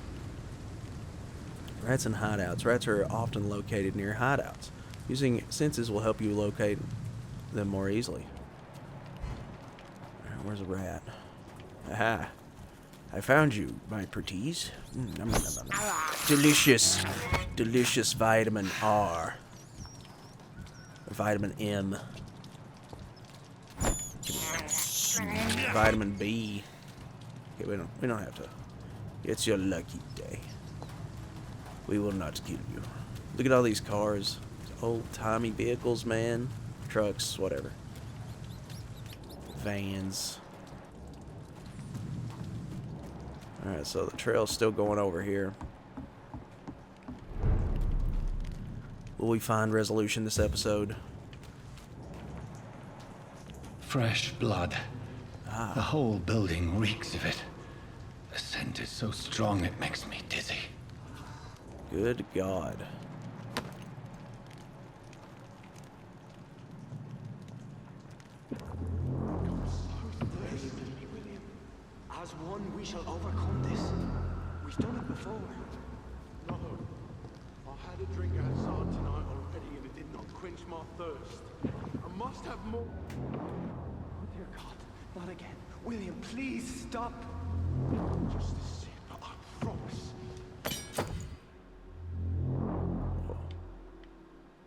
Rats and hideouts. Rats are often located near hideouts. Using senses will help you locate them more easily. Alright, where's a rat? Aha. I found you, my pretties. Nom, nom, nom, nom. Delicious. Delicious vitamin R. Or vitamin M. Vitamin B. Okay, we don't have to. It's your lucky day. We will not kill you. Look at all these cars. Old-timey vehicles, man. Trucks, whatever. Vans. Alright, so the trail's still going over here. Will we find resolution this episode? Fresh blood. The whole building reeks of it. The scent is so strong it makes me dizzy. Good God. As one, we shall overcome this. We've done it before. No. I had a drink outside tonight already and it did not quench my thirst. I must have more. Oh dear God, not again. William, please stop. Just a sip, I promise.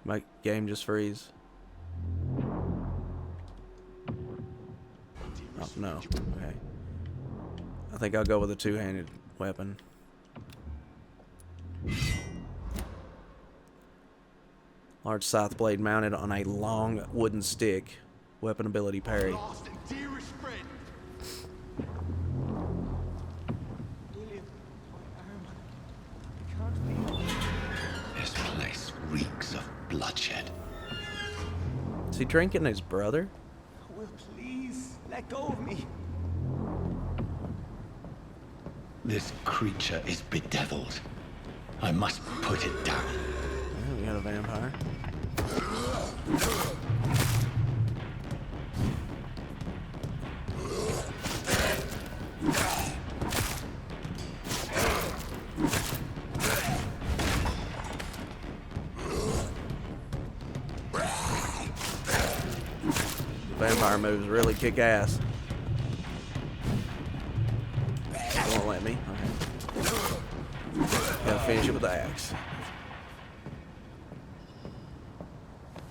My game just freeze. Oh, no. Okay. I think I'll go with a two-handed weapon. Large scythe blade mounted on a long wooden stick. Weapon ability parry. Last and dearest friend. William, my arm. I can't feel. This place reeks of bloodshed. Is he drinking his brother? Will, please, let go of me. This creature is bedeviled. I must put it down. Oh, we got a vampire. Vampire moves really kick ass. Won't let me. Okay. Gotta finish it with the axe.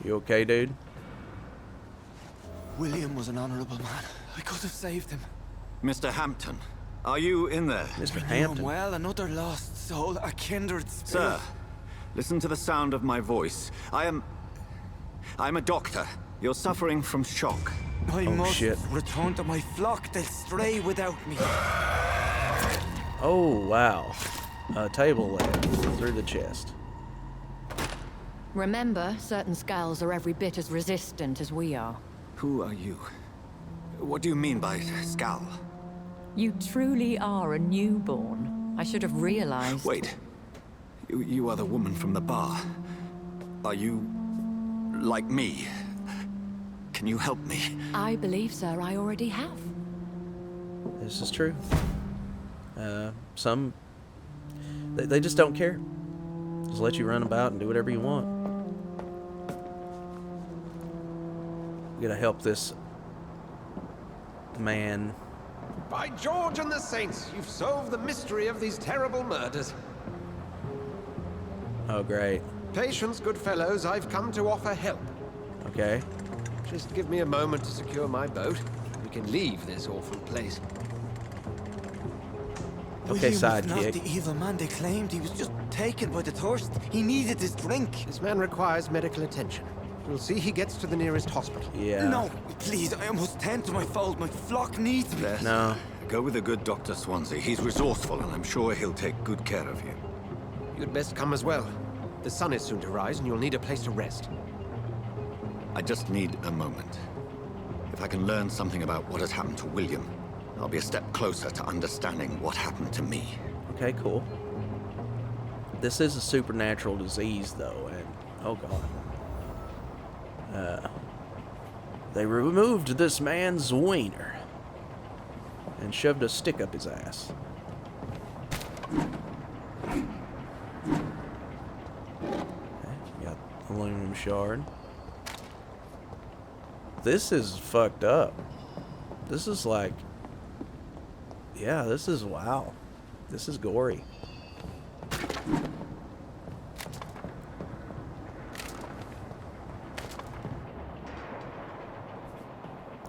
You okay, dude? William was an honorable man. I could have saved him. Mr. Hampton, are you in there? Mr. I knew him Hampton. well, another lost soul, a kindred spirit. Sir, listen to the sound of my voice. I'm a doctor. You're suffering from shock. I Oh, must shit. return to my flock. They'll stray without me. Oh, wow. A table leg through the chest. Remember, certain skulls are every bit as resistant as we are. Who are you? What do you mean by skull? You truly are a newborn. I should have realized. Wait. You are the woman from the bar. Are you like me? Can you help me? I believe, sir, I already have. This is true. Some... They just don't care. Just let you run about and do whatever you want. We gotta help this man. By George and the Saints, you've solved the mystery of these terrible murders. Oh, great. Patience, good fellows, I've come to offer help. Okay. Just give me a moment to secure my boat. We can leave this awful place. Okay, William was not sidekick. the evil man they claimed. He was just taken by the thirst. He needed his drink. This man requires medical attention. We'll see he gets to the nearest hospital. Yeah. No, please, I must tend to my fold. My flock needs me. No. Go with the good Dr. Swansea. He's resourceful, and I'm sure he'll take good care of you. You'd best come as well. The sun is soon to rise, and you'll need a place to rest. I just need a moment. If I can learn something about what has happened to William, I'll be a step closer to understanding what happened to me. Okay, cool. This is a supernatural disease, though, and oh god. They removed this man's wiener and shoved a stick up his ass. Okay, got aluminum shard. This is fucked up. This is like, yeah, this is, wow. This is gory.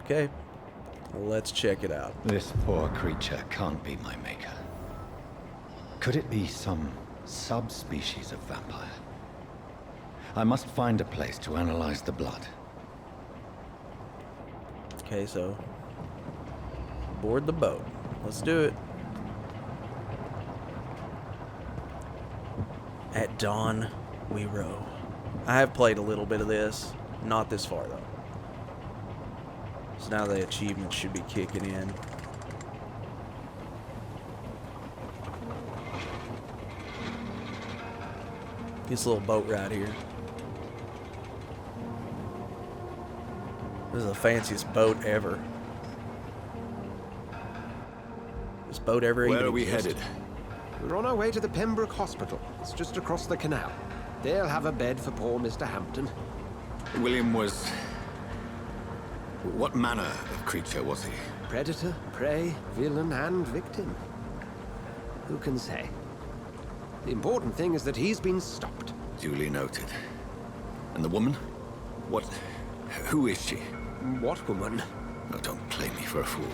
Okay, let's check it out. This poor creature can't be my maker. Could it be some subspecies of vampire? I must find a place to analyze the blood. Okay, so board the boat. Let's do it. At dawn, we row. I have played a little bit of this. Not this far, though. So now the achievements should be kicking in. This little boat ride here. This is the fanciest boat ever. This boat ever Where even are we existed. headed? We're on our way to the Pembroke Hospital. It's just across the canal. They'll have a bed for poor Mr. Hampton. William was... What manner of creature was he? Predator, prey, villain, and victim. Who can say? The important thing is that he's been stopped. Duly noted. And the woman? What... Who is she? What woman? Oh, don't play me for a fool.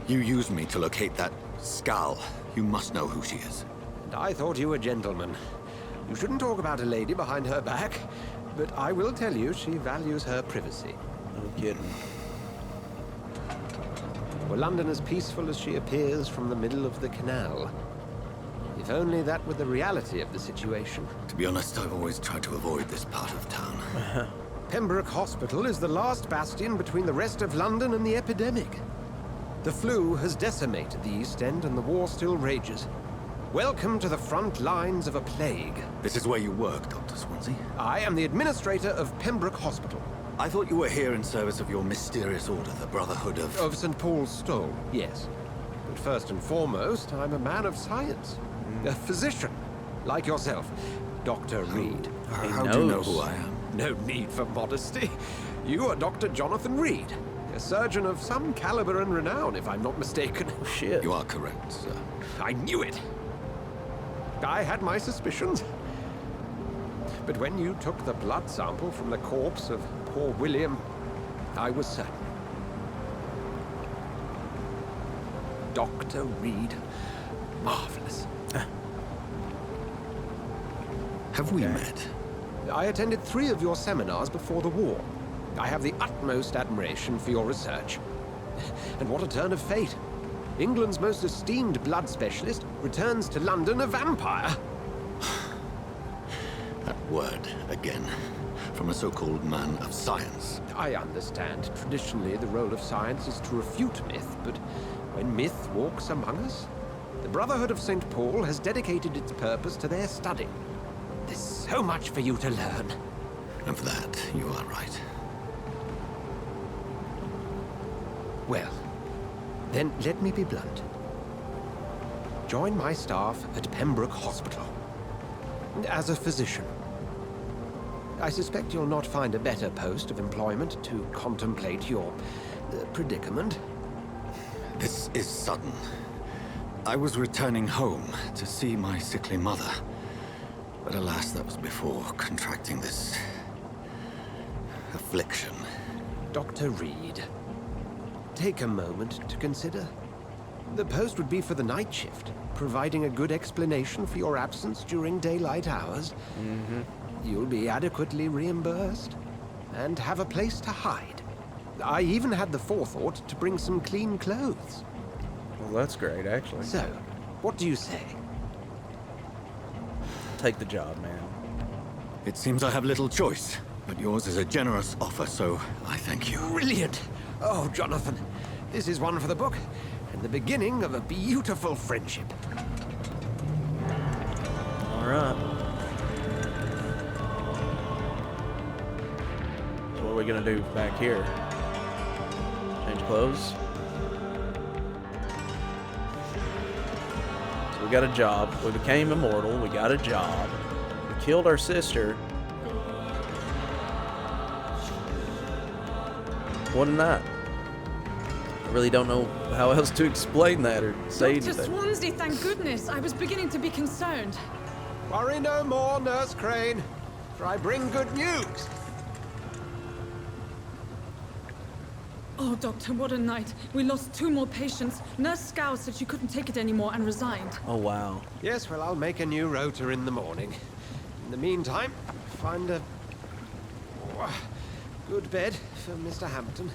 You used me to locate that skull. You must know who she is. And I thought you a gentleman. You shouldn't talk about a lady behind her back, but I will tell you she values her privacy. No kidding. Were London as peaceful as she appears from the middle of the canal? If only that were the reality of the situation. To be honest, I've always tried to avoid this part of town. Pembroke Hospital is the last bastion between the rest of London and the epidemic. The flu has decimated the East End and the war still rages. Welcome to the front lines of a plague. This is where you work, Dr. Swansea? I am the administrator of Pembroke Hospital. I thought you were here in service of your mysterious order, the Brotherhood of... Of St. Paul's Stole, yes. But first and foremost, I'm a man of science. A physician, like yourself, Dr. Reed. How do you know who I am? No need for modesty. You are Dr. Jonathan Reed, a surgeon of some caliber and renown, if I'm not mistaken. Oh, shit. You are correct, sir. I knew it. I had my suspicions. But when you took the blood sample from the corpse of poor William, I was certain. Dr. Reed. Marvelous. Have we met? I attended 3 of your seminars before the war. I have the utmost admiration for your research. And what a turn of fate. England's most esteemed blood specialist returns to London a vampire. That word, again. From a so-called man of science. I understand. Traditionally, the role of science is to refute myth, but when myth walks among us, the Brotherhood of St. Paul has dedicated its purpose to their study. There's so much for you to learn. And for that, you are right. Well, then let me be blunt. Join my staff at Pembroke Hospital. As a physician. I suspect you'll not find a better post of employment to contemplate your predicament. This is sudden. I was returning home to see my sickly mother. But alas, that was before contracting this... affliction. Dr. Reed, take a moment to consider. The post would be for the night shift, providing a good explanation for your absence during daylight hours. You'll be adequately reimbursed and have a place to hide. I even had the forethought to bring some clean clothes. Well, that's great, actually. So, what do you say? Take the job, man. It seems I have little choice, but yours is a generous offer, so I thank you. Brilliant! Oh, Jonathan, this is one for the book, and the beginning of a beautiful friendship. All right. So what are we gonna do back here? Change clothes. So we got a job. We became immortal. We got a job. We killed our sister. What a night. I really don't know how else to explain that or say Dr. anything. Swansea, thank goodness. I was beginning to be concerned. Worry no more, Nurse Crane, for I bring good news. Oh, Doctor, what a night. We lost 2 more patients. Nurse Scow said she couldn't take it anymore and resigned. Oh, wow. Yes, well, I'll make a new rota in the morning. In the meantime, find a good bed for Mr. Hampton.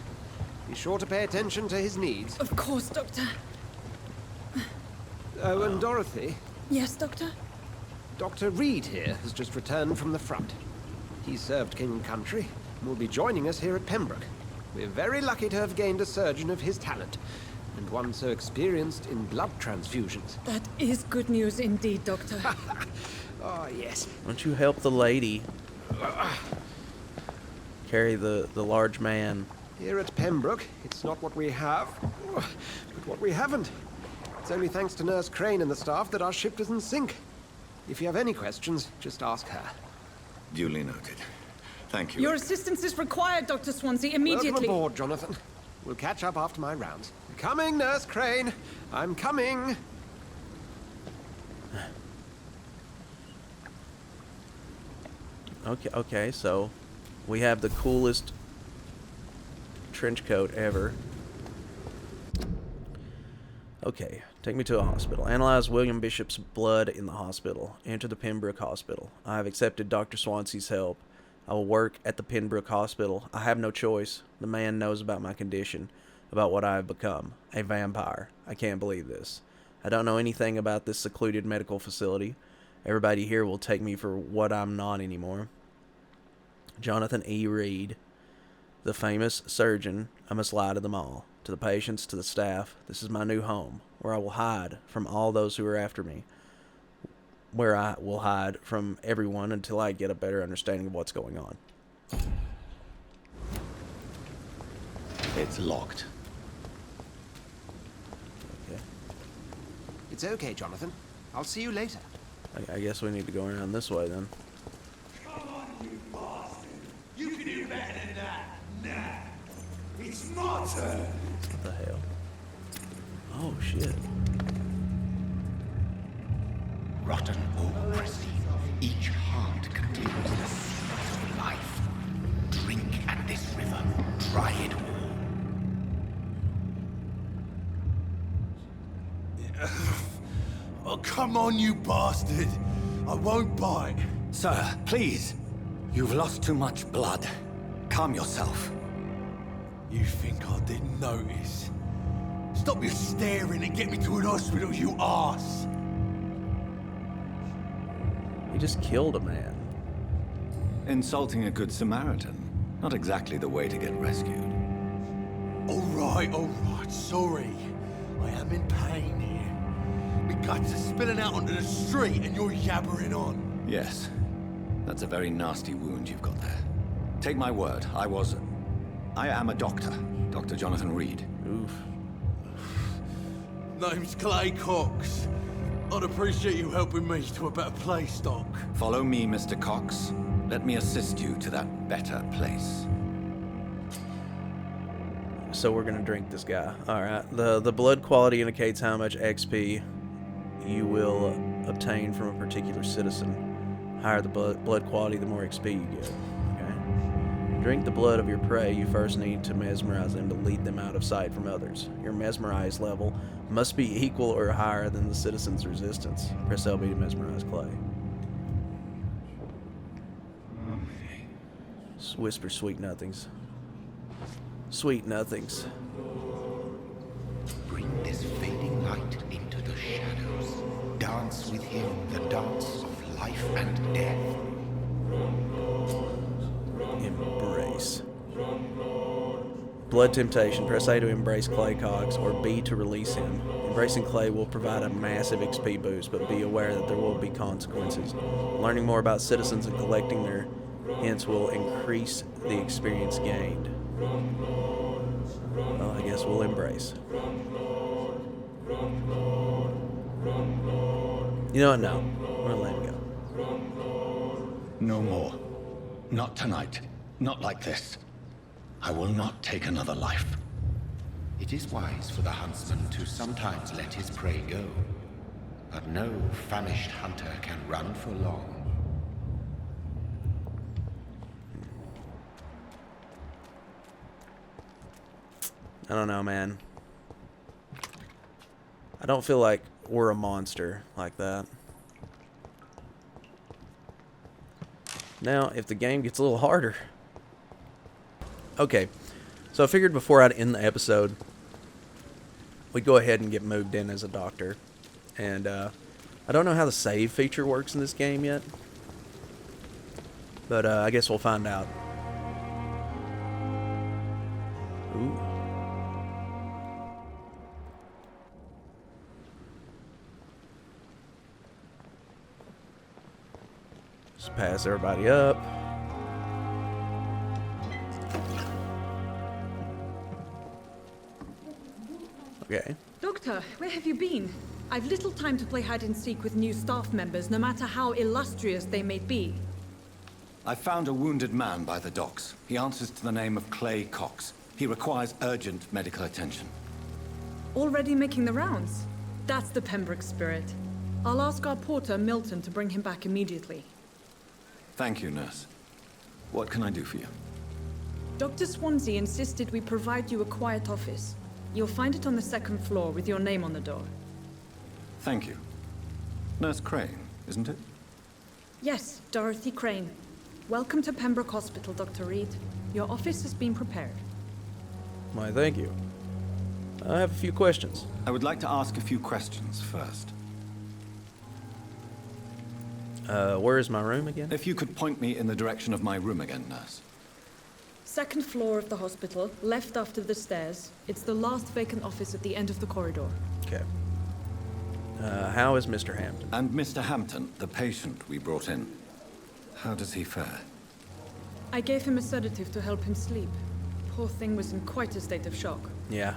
Be sure to pay attention to his needs. Of course, Doctor. Oh, and Dorothy. Yes, Doctor? Dr. Reed here has just returned from the front. He served King and Country and will be joining us here at Pembroke. We're very lucky to have gained a surgeon of his talent, and one so experienced in blood transfusions. That is good news indeed, Doctor. Oh, yes. Why don't you help the lady carry the large man? Here at Pembroke, it's not what we have, but what we haven't. It's only thanks to Nurse Crane and the staff that our ship doesn't sink. If you have any questions, just ask her. Duly noted. Thank you. Your assistance is required, Dr. Swansea, immediately. Welcome aboard, Jonathan. We'll catch up after my rounds. Coming, Nurse Crane. I'm coming. Okay, so we have the coolest trench coat ever. Okay, take me to a hospital. Analyze William Bishop's blood in the hospital. Enter the Pembroke Hospital. I have accepted Dr. Swansea's help. I will work at the Pembroke Hospital. I have no choice. The man knows about my condition, about what I have become. A vampire. I can't believe this. I don't know anything about this secluded medical facility. Everybody here will take me for what I'm not anymore. Jonathan E. Reed, the famous surgeon. I must lie to them all. To the patients, to the staff. This is my new home, where I will hide from all those who are after me. Where I will hide from everyone until I get a better understanding of what's going on. It's locked. Okay. It's okay, Jonathan. I'll see you later. I guess we need to go around this way then. Come on, you bastard! You can do better than that! Nah! It's my turn! What the hell? Oh, shit. Rotten oppressy. Each heart contains the secret of life. Drink at this river. Try it all. Oh, come on, you bastard! I won't bite. Sir, please. You've lost too much blood. Calm yourself. You think I didn't notice? Stop your staring and get me to an hospital, you arse! He just killed a man. Insulting a good Samaritan. Not exactly the way to get rescued. Alright, sorry. I am in pain here. My guts are spilling out onto the street and you're yabbering on. Yes. That's a very nasty wound you've got there. Take my word, I am a doctor. Dr. Jonathan Reed. Oof. Name's Clay Cox. I'd appreciate you helping me to a better place, Doc. Follow me, Mr. Cox. Let me assist you to that better place. So we're gonna drink this guy. Alright. The blood quality indicates how much XP you will obtain from a particular citizen. Higher the blood quality, the more XP you get. Okay. drink the blood of your prey, you first need to mesmerize them to lead them out of sight from others. Your mesmerize level must be equal or higher than the citizen's resistance. Press LB to mesmerize Clay. Whisper sweet nothings. Sweet nothings. Bring this fading light into the shadows. Dance with him the dance of life and death. Embrace. Blood temptation. Press A to embrace Clay Cogs, or B to release him. Embracing Clay will provide a massive XP boost, but be aware that there will be consequences. Learning more about citizens and collecting their hints will increase the experience gained. Well, I guess we'll embrace. You know what? No. We're gonna let him go. No more. Not tonight. Not like this. I will not take another life. It is wise for the huntsman to sometimes let his prey go, but no famished hunter can run for long. I don't know, man. I don't feel like we're a monster like that. Now, if the game gets a little harder. Okay, so I figured before I'd end the episode, we'd go ahead and get moved in as a doctor. And I don't know how the save feature works in this game yet, but I guess we'll find out. Ooh. Just pass everybody up. Okay. Doctor, where have you been? I've little time to play hide and seek with new staff members, no matter how illustrious they may be. I found a wounded man by the docks. He answers to the name of Clay Cox. He requires urgent medical attention. Already making the rounds? That's the Pembroke spirit. I'll ask our porter, Milton, to bring him back immediately. Thank you, nurse. What can I do for you? Dr. Swansea insisted we provide you a quiet office. You'll find it on the second floor with your name on the door. Thank you. Nurse Crane, isn't it? Yes, Dorothy Crane. Welcome to Pembroke Hospital, Dr. Reed. Your office has been prepared. Why, thank you. I have a few questions. I would like to ask a few questions first. Where is my room again? If you could point me in the direction of my room again, nurse. Second floor of the hospital, left after the stairs. It's the last vacant office at the end of the corridor. Okay. How is Mr. Hampton? And Mr. Hampton, the patient we brought in. How does he fare? I gave him a sedative to help him sleep. Poor thing was in quite a state of shock. Yeah.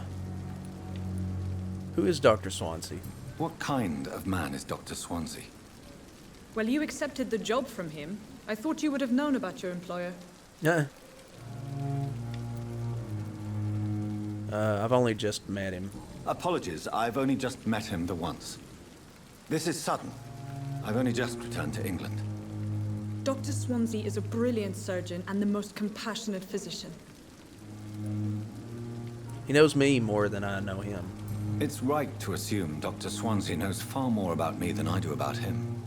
Who is Dr. Swansea? What kind of man is Dr. Swansea? Well, you accepted the job from him. I thought you would have known about your employer. Yeah. I've only just met him. Apologies, I've only just met him the once. This is sudden. I've only just returned to England. Dr. Swansea is a brilliant surgeon and the most compassionate physician. He knows me more than I know him. It's right to assume Dr. Swansea knows far more about me than I do about him.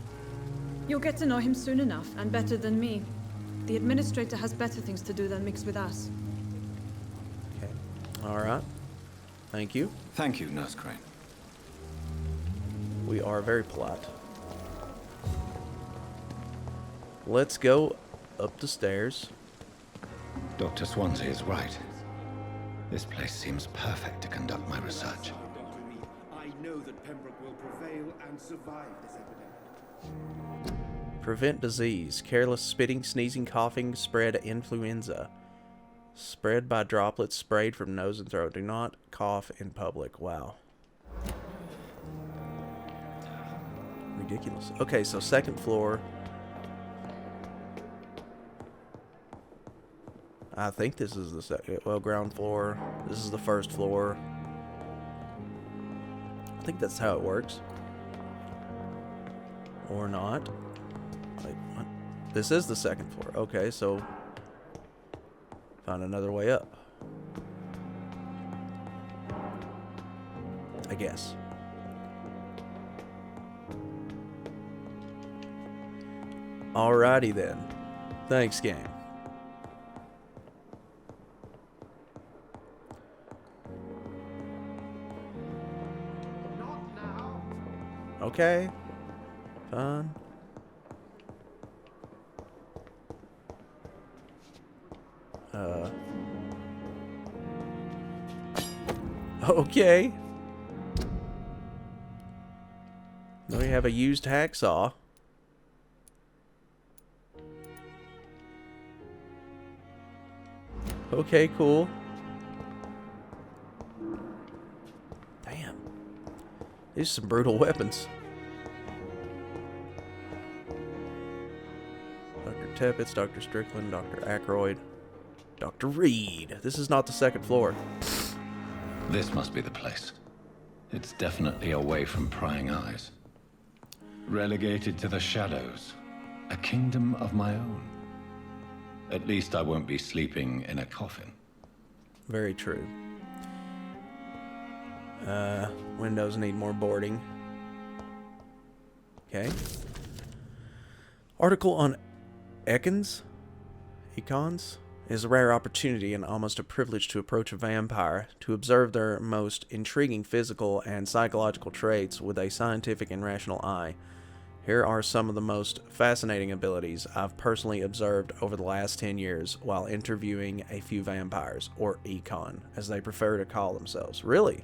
You'll get to know him soon enough, and better than me. The administrator has better things to do than mix with us. Okay. All right. Thank you. Thank you, Nurse Crane. We are very polite. Let's go up the stairs. Dr. Swansea is right. This place seems perfect to conduct my research. I know that Pembroke will prevail and survive this epidemic. Prevent disease. Careless spitting, sneezing, coughing, spread influenza. Spread by droplets sprayed from nose and throat. Do not cough in public. Wow. Ridiculous. Okay, so second floor. I think this is the second, well, ground floor. This is the first floor. I think that's how it works. Or not. Wait, what? This is the second floor. Okay, so Find another way up. I guess. Alrighty then. Thanks, game. Okay. Fine. Okay. Then we have a used hacksaw. Okay, cool. Damn. These are some brutal weapons. Dr. Teppitz, Dr. Strickland, Dr. Aykroyd, Dr. Reed. This is not the second floor. This must be the place. It's definitely away from prying eyes. Relegated to the shadows. A kingdom of my own. At least I won't be sleeping in a coffin. Very true. Windows need more boarding. Okay. Article on Econs is a rare opportunity and almost a privilege to approach a vampire, to observe their most intriguing physical and psychological traits with a scientific and rational eye. Here are some of the most fascinating abilities I've personally observed over the last 10 years while interviewing a few vampires, or econ, as they prefer to call themselves. Really?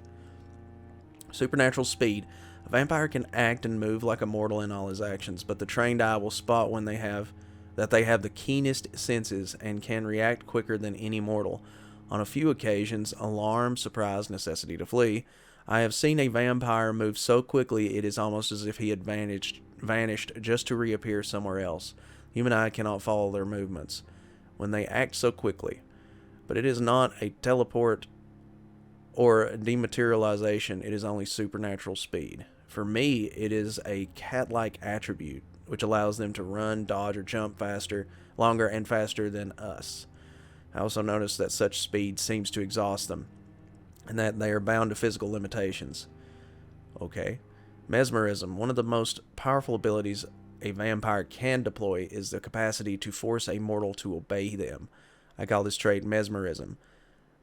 Supernatural speed. A vampire can act and move like a mortal in all his actions, but the trained eye will spot when they have the keenest senses and can react quicker than any mortal. On a few occasions, alarm, surprise, necessity to flee, I have seen a vampire move so quickly it is almost as if he had vanished just to reappear somewhere else. Human eye cannot follow their movements when they act so quickly. But it is not a teleport or dematerialization, it is only supernatural speed. For me, it is a cat-like attribute, which allows them to run, dodge, or jump faster, longer, and faster than us. I also notice that such speed seems to exhaust them, and that they are bound to physical limitations. Okay. Mesmerism. One of the most powerful abilities a vampire can deploy is the capacity to force a mortal to obey them. I call this trait mesmerism,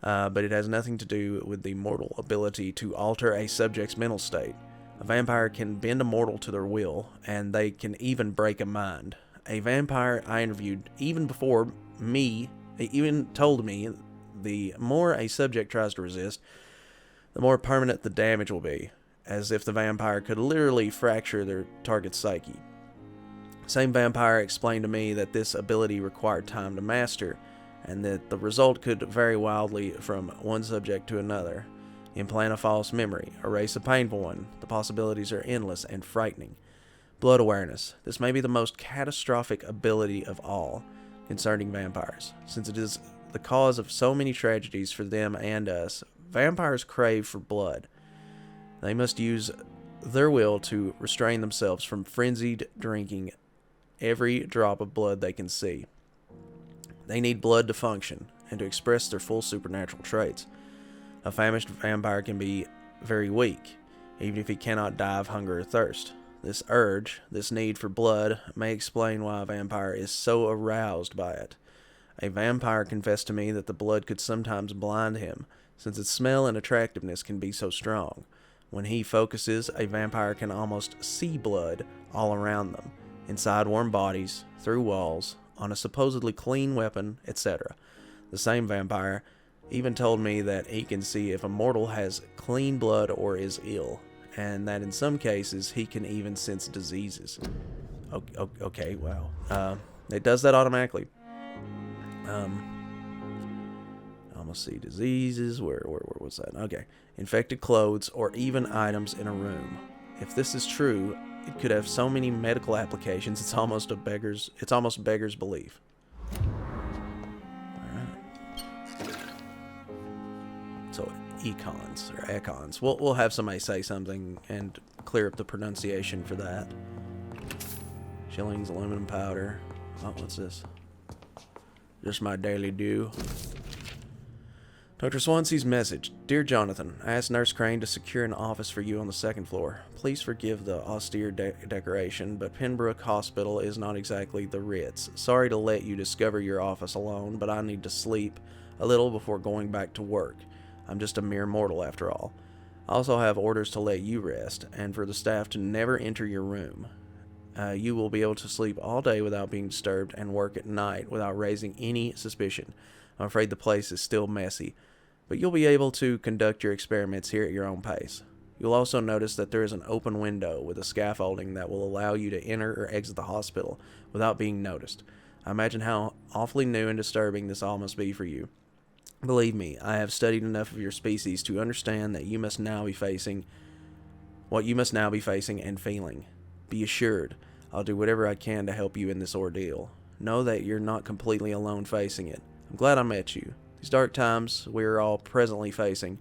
but it has nothing to do with the mortal ability to alter a subject's mental state. A vampire can bend a mortal to their will, and they can even break a mind. A vampire I interviewed even told me the more a subject tries to resist, the more permanent the damage will be, as if the vampire could literally fracture their target's psyche. The same vampire explained to me that this ability required time to master, and that the result could vary wildly from one subject to another. Implant a false memory, erase a painful one. The possibilities are endless and frightening. Blood awareness. This may be the most catastrophic ability of all concerning vampires, since it is the cause of so many tragedies for them and us. Vampires crave for blood. They must use their will to restrain themselves from frenzied drinking every drop of blood they can see. They need blood to function and to express their full supernatural traits. A famished vampire can be very weak, even if he cannot die of hunger or thirst. This urge, this need for blood, may explain why a vampire is so aroused by it. A vampire confessed to me that the blood could sometimes blind him, since its smell and attractiveness can be so strong. When he focuses, a vampire can almost see blood all around them, inside warm bodies, through walls, on a supposedly clean weapon, etc. The same vampire even told me that he can see if a mortal has clean blood or is ill, and that in some cases he can even sense diseases. Okay, wow. It does that automatically. Almost see diseases. Where was that? Okay. Infected clothes or even items in a room. If this is true, it could have so many medical applications. It's almost beggars belief. So econs or econs. We'll have somebody say something and clear up the pronunciation for that. Shillings, aluminum powder. Oh, what's this? Just my daily due. Dr. Swansea's message. Dear Jonathan, I asked Nurse Crane to secure an office for you on the second floor. Please forgive the austere decoration, but Pembroke Hospital is not exactly the Ritz. Sorry to let you discover your office alone, but I need to sleep a little before going back to work. I'm just a mere mortal after all. I also have orders to let you rest, and for the staff to never enter your room. You will be able to sleep all day without being disturbed and work at night without raising any suspicion. I'm afraid the place is still messy, but you'll be able to conduct your experiments here at your own pace. You'll also notice that there is an open window with a scaffolding that will allow you to enter or exit the hospital without being noticed. I imagine how awfully new and disturbing this all must be for you. Believe me, I have studied enough of your species to understand that you must now be facing what you must now be facing and feeling. Be assured, I'll do whatever I can to help you in this ordeal. Know that you're not completely alone facing it. I'm glad I met you. These dark times we are all presently facing.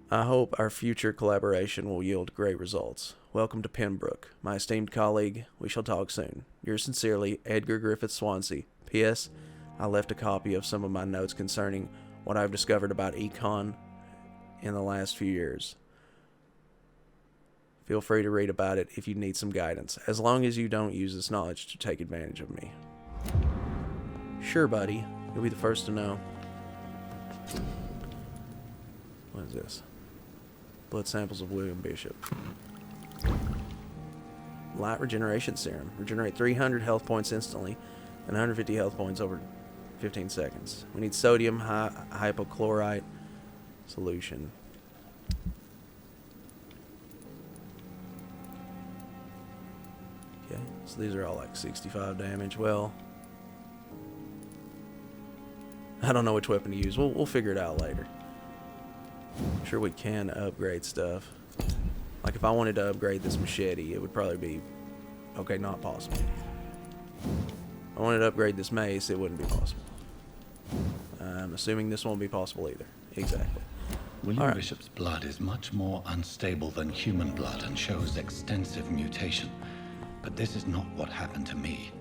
I hope our future collaboration will yield great results. Welcome to Pembroke. My esteemed colleague, we shall talk soon. Yours sincerely, Edgar Griffith Swansea. P.S. I left a copy of some of my notes concerning what I've discovered about Econ in the last few years. Feel free to read about it if you need some guidance, as long as you don't use this knowledge to take advantage of me. Sure, buddy. You'll be the first to know. What is this? Blood samples of William Bishop. Light regeneration serum. Regenerate 300 health points instantly and 150 health points over 15 seconds. We need sodium hypochlorite solution. Okay, so these are all like 65 damage. Well, I don't know which weapon to use. We'll figure it out later. I'm sure we can upgrade stuff. Like if I wanted to upgrade this machete, it would probably be... Okay, not possible. If I wanted to upgrade this mace, it wouldn't be possible. I'm assuming this won't be possible either. Exactly. William Bishop's blood is much more unstable than human blood and shows extensive mutation. But this is not what happened to me.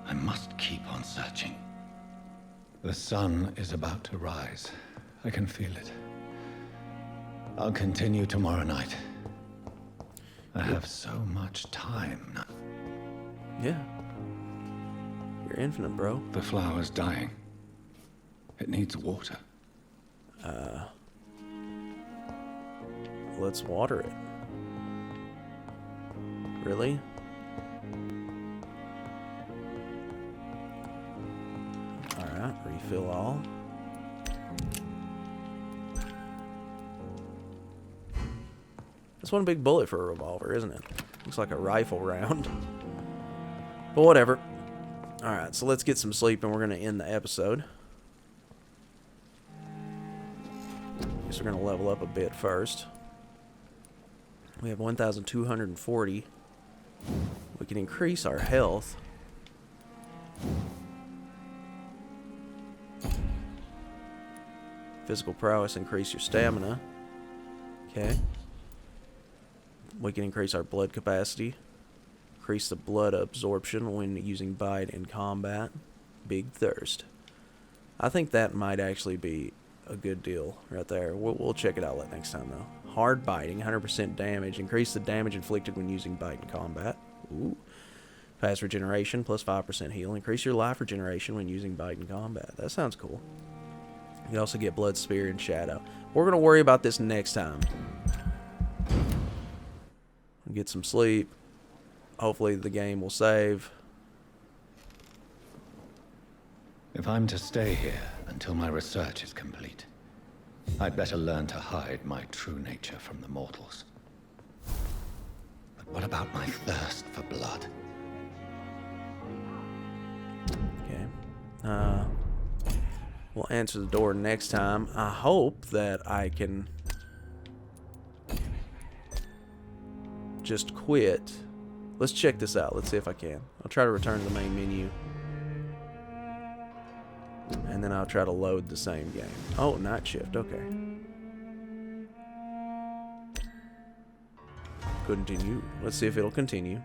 I must keep on searching. The sun is about to rise. I can feel it. I'll continue tomorrow night. I have so much time now. Yeah. You're infinite, bro. The flower's dying. It needs water. Let's water it. Really? Alright, refill all. That's one big bullet for a revolver, isn't it? Looks like a rifle round. But whatever. Alright, so let's get some sleep and we're going to end the episode. Guess we're going to level up a bit first. We have 1,240. We can increase our health. Physical prowess, increase your stamina. Okay. We can increase our blood capacity. Increase the blood absorption when using bite in combat. Big thirst. I think that might actually be a good deal right there. We'll check it out next time though. Hard biting, 100% damage. Increase the damage inflicted when using bite in combat. Ooh. Fast regeneration, plus 5% heal. Increase your life regeneration when using bite in combat. That sounds cool. You can also get blood spear and shadow. We're going to worry about this next time. Get some sleep. Hopefully the game will save. If I'm to stay here until my research is complete, I'd better learn to hide my true nature from the mortals. But what about my thirst for blood? Okay. We'll answer the door next time. I hope that I can just quit. Let's check this out. Let's see if I can. I'll try to return to the main menu. And then I'll try to load the same game. Oh, night shift. Okay. Continue. Let's see if it'll continue.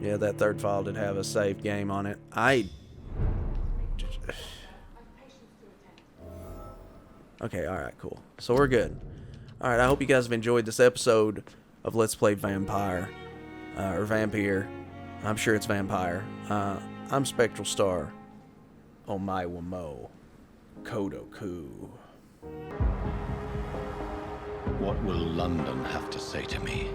Yeah, that third file did have a save game on it. Okay, alright, cool. So we're good. Alright, I hope you guys have enjoyed this episode of Let's Play Vampyr. Or Vampyr. I'm sure it's Vampyr. I'm SpectralStar. Omai Wamo. Kodoku. What will London have to say to me?